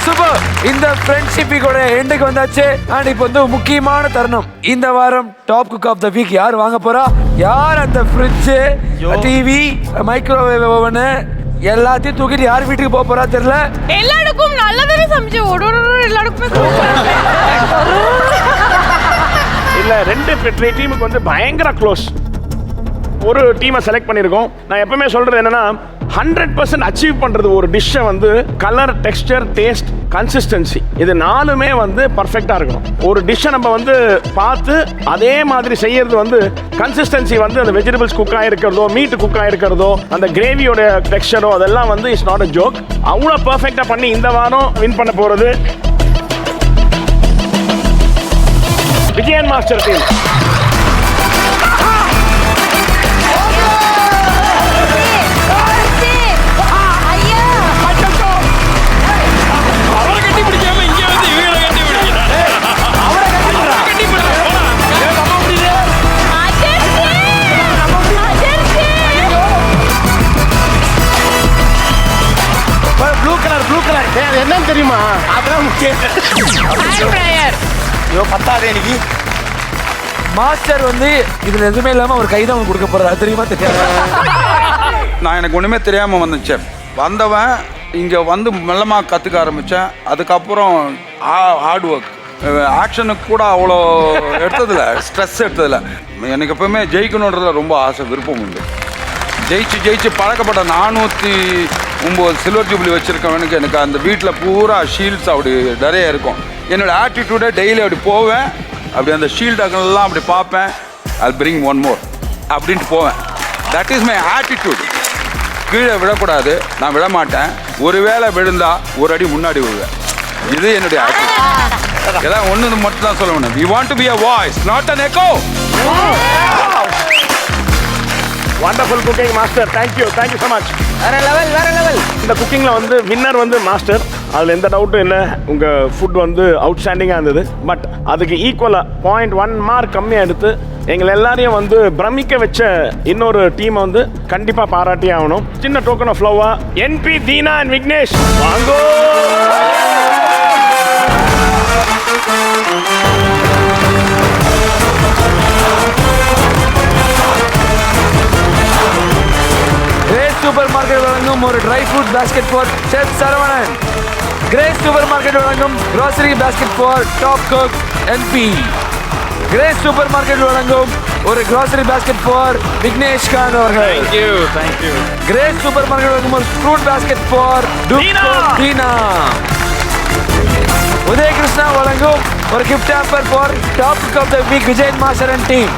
Super. இந்த ஃப்ரெண்ட்ஷிப் கூட எண்டுக்கு வந்தாச்சு. அண்ட் இப்போ வந்து முக்கியமான தருணம். இந்த வாரம் top cook of the week யார் வாங்க போறா? யார் அந்த ஃப்ரிட்ஜ், டிவி, மைக்ரோவேவ் ஓவன் எல்லாத்தையும் தூக்கிட்டு யார் வீட்டுக்கு போக போறா தெரியல. எல்லாருக்கும் நல்லதானே சமைச்சு எல்லாருக்குமே இல்ல, ரெண்டு டீமுக்கு வந்து பயங்கர க்ளோஸ். ஒரு டீமை செலக்ட் பண்ணியிருக்கோம். நான் எப்பவுமே சொல்றது என்னன்னா, 100% அச்சீவ் பண்றது ஒரு டிஷ்ஷை வந்து கலர், டெக்ஸ்டர், டேஸ்ட், கன்சிஸ்டன்சி, இது நாலுமே வந்து பர்ஃபெக்டா இருக்கணும். ஒரு டிஷ்ஷை நம்ம வந்து பார்த்து அதே மாதிரி செய்யறது வந்து கன்சிஸ்டன்சி வந்து அந்த வெஜிடபிள்ஸ் குக் ஆயிருக்கிறதோ, மீட் குக் ஆயிருக்கிறதோ, அந்த கிரேவியோட டெக்ஸ்டரோ, அதெல்லாம் வந்து இட்ஸ் நாட் அ ஜோக். அவ்வளோ பர்ஃபெக்டா பண்ணி இந்த வாரம் வின் பண்ண போறது விஜயன் மாஸ்டர் டீம். என்னன்னு தெரியுமா? அதான் முக்கியம். பத்தாது எனக்கு. மாஸ்டர் வந்து இதுல எதுவுமே இல்லாம ஒரு கைதான் கொடுக்க போறாரு, தெரியுமா தெரியாது? நான் எனக்கு ஒண்ணுமே தெரியாம வந்தேன். வந்தவன் இங்கே வந்து மெல்லமாக கற்றுக்க ஆரம்பித்தேன். அதுக்கப்புறம் ஹார்ட் ஒர்க், ஆக்ஷனுக்கு கூட அவ்வளோ எடுத்ததில்ல, ஸ்ட்ரெஸ் எடுத்ததில்ல. எனக்கு எப்பவுமே ஜெயிக்கணுன்றதுல ரொம்ப ஆசை, விருப்பம் உண்டு. ஜெயிச்சு பழக்கப்பட்ட 409 சில்வர் ஜூப்ளி வச்சுருக்கவனுக்கு எனக்கு அந்த வீட்டில் பூரா ஷீல்ட்ஸ் அப்படி நிறைய இருக்கும். என்னோடய ஆட்டிடியூடை டெய்லி அப்படி போவேன், அப்படி அந்த ஷீல்டுகளெல்லாம் அப்படி பார்ப்பேன். I'll bring one more அப்படின்ட்டு போவேன். That is my attitude. கீழே விழக்கூடாது, நான் விழ மாட்டேன். ஒருவேளை விழுந்தா ஒரு அடி முன்னாடி விழுவேன். இது என்னுடைய ஆட்டிடியூட். ஏதாவது ஒன்று மட்டும் தான் சொல்ல வேணும். We want to be a voice, not an echo. Wonderful cooking master, thank you so much. வேற லெவல். இந்த குக்கிங்கில் வந்து வின்னர் வந்து மாஸ்டர், அதில் எந்த டவுட்டும் இல்லை. உங்கள் ஃபுட் வந்து அவுட்ஸ்டாண்டிங்காக இருந்தது. பட் அதுக்கு ஈக்குவலாக 0.1 மார்க் கம்மியாக எடுத்து எங்களை எல்லாரையும் வந்து பிரமிக்க வச்ச இன்னொரு டீமை வந்து கண்டிப்பாக பாராட்டி ஆகணும். சின்ன டோக்கன் ஆஃப் லவ்வா என்பி, தீனா அண்ட் விக்னேஷ் வாங்கோ. கிரேஸ் சூப்பர் மார்க்கெட் வழங்கும் ஒரு dry fruit basket for chef Saravanan. Grace super market வழங்கும் grocery basket for top cook NP. Grace super market வழங்கும் ஒரு grocery பேஸ்கெட் ஃபார் விக்னேஷ் கான் அவர்கள். தேங்க்யூ. கிரேஸ் சூப்பர் மார்க்கெட் வழங்கும் ஒரு fruit basket for Dhina. Udaya Krishna வழங்கும் ஒரு gift hamper for top cook of the week Vijayan master and team.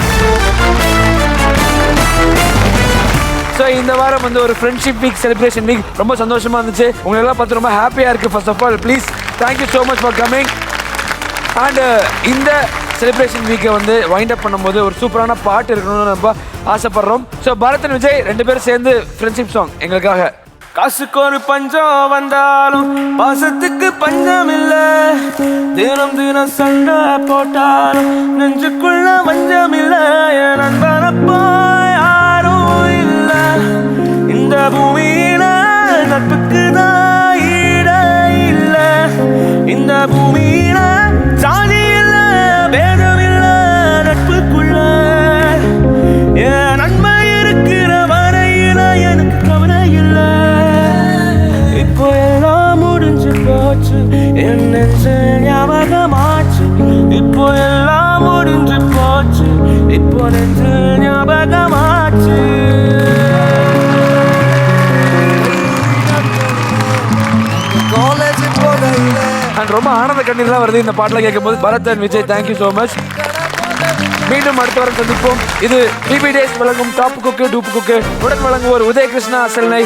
So இந்த வாரம் வந்து ஒரு ஃப்ரெண்ட்ஷிப் வீக், செலிப்ரேஷன் வீக். ரொம்ப சந்தோஷமாக இருந்துச்சு. உங்களெல்லாம் பார்த்து ரொம்ப ஹாப்பியாக இருக்குது. First of all please thank you so much for coming. And இந்த செலிப்ரேஷன் வீக்கை வந்து வைண்ட் அப் பண்ணும்போது ஒரு சூப்பரான பாட்டு இருக்கணும்னு ரொம்ப ஆசைப்படுறோம். ஸோ பரத் விஜய் 2 பேரும் சேர்ந்து ஃப்ரெண்ட்ஷிப் சாங் எங்களுக்காக. காசுக்கு ஒரு பஞ்சம் வந்தாலும் பாசத்துக்கு பஞ்சம் இல்ல. தினம் சண்டை போட்டாலும் நெஞ்சுக்குள்ள பஞ்சம் இல்ல. என் நண்பனப்போ யாரும் இல்ல இந்த பூமியில. நட்புக்கு தான் ஈட இல்ல இந்த பூமியில. ஜாதி இல்ல, பேதம் இல்ல நட்புக்குள்ள. என் நன்மை இருக்கிற வரையில எனக்கு கவலை இல்ல. இப்போ எல்லாம் முடிஞ்சு போச்சு, என் நெஞ்சு ஞாபகமாச்சு. இப்போ எல்லாம் முடிஞ்சு போச்சு, இப்போ நெஞ்சு ஞாபகமாச்சு. அண்ட் ரொம்ப ஆனந்த கண்ணீர்லாம் வருது இந்த பாட்டில் கேட்கும்போது. Bharath and Vijay thank you so much. மீண்டும் அடுத்த வாரம் சந்திப்போம். இது பிபி டேஸ் வழங்கும் டாப் குக்கு டூப் குக்கு உடன் வழங்குவோர் உதய கிருஷ்ணா அசல்னை.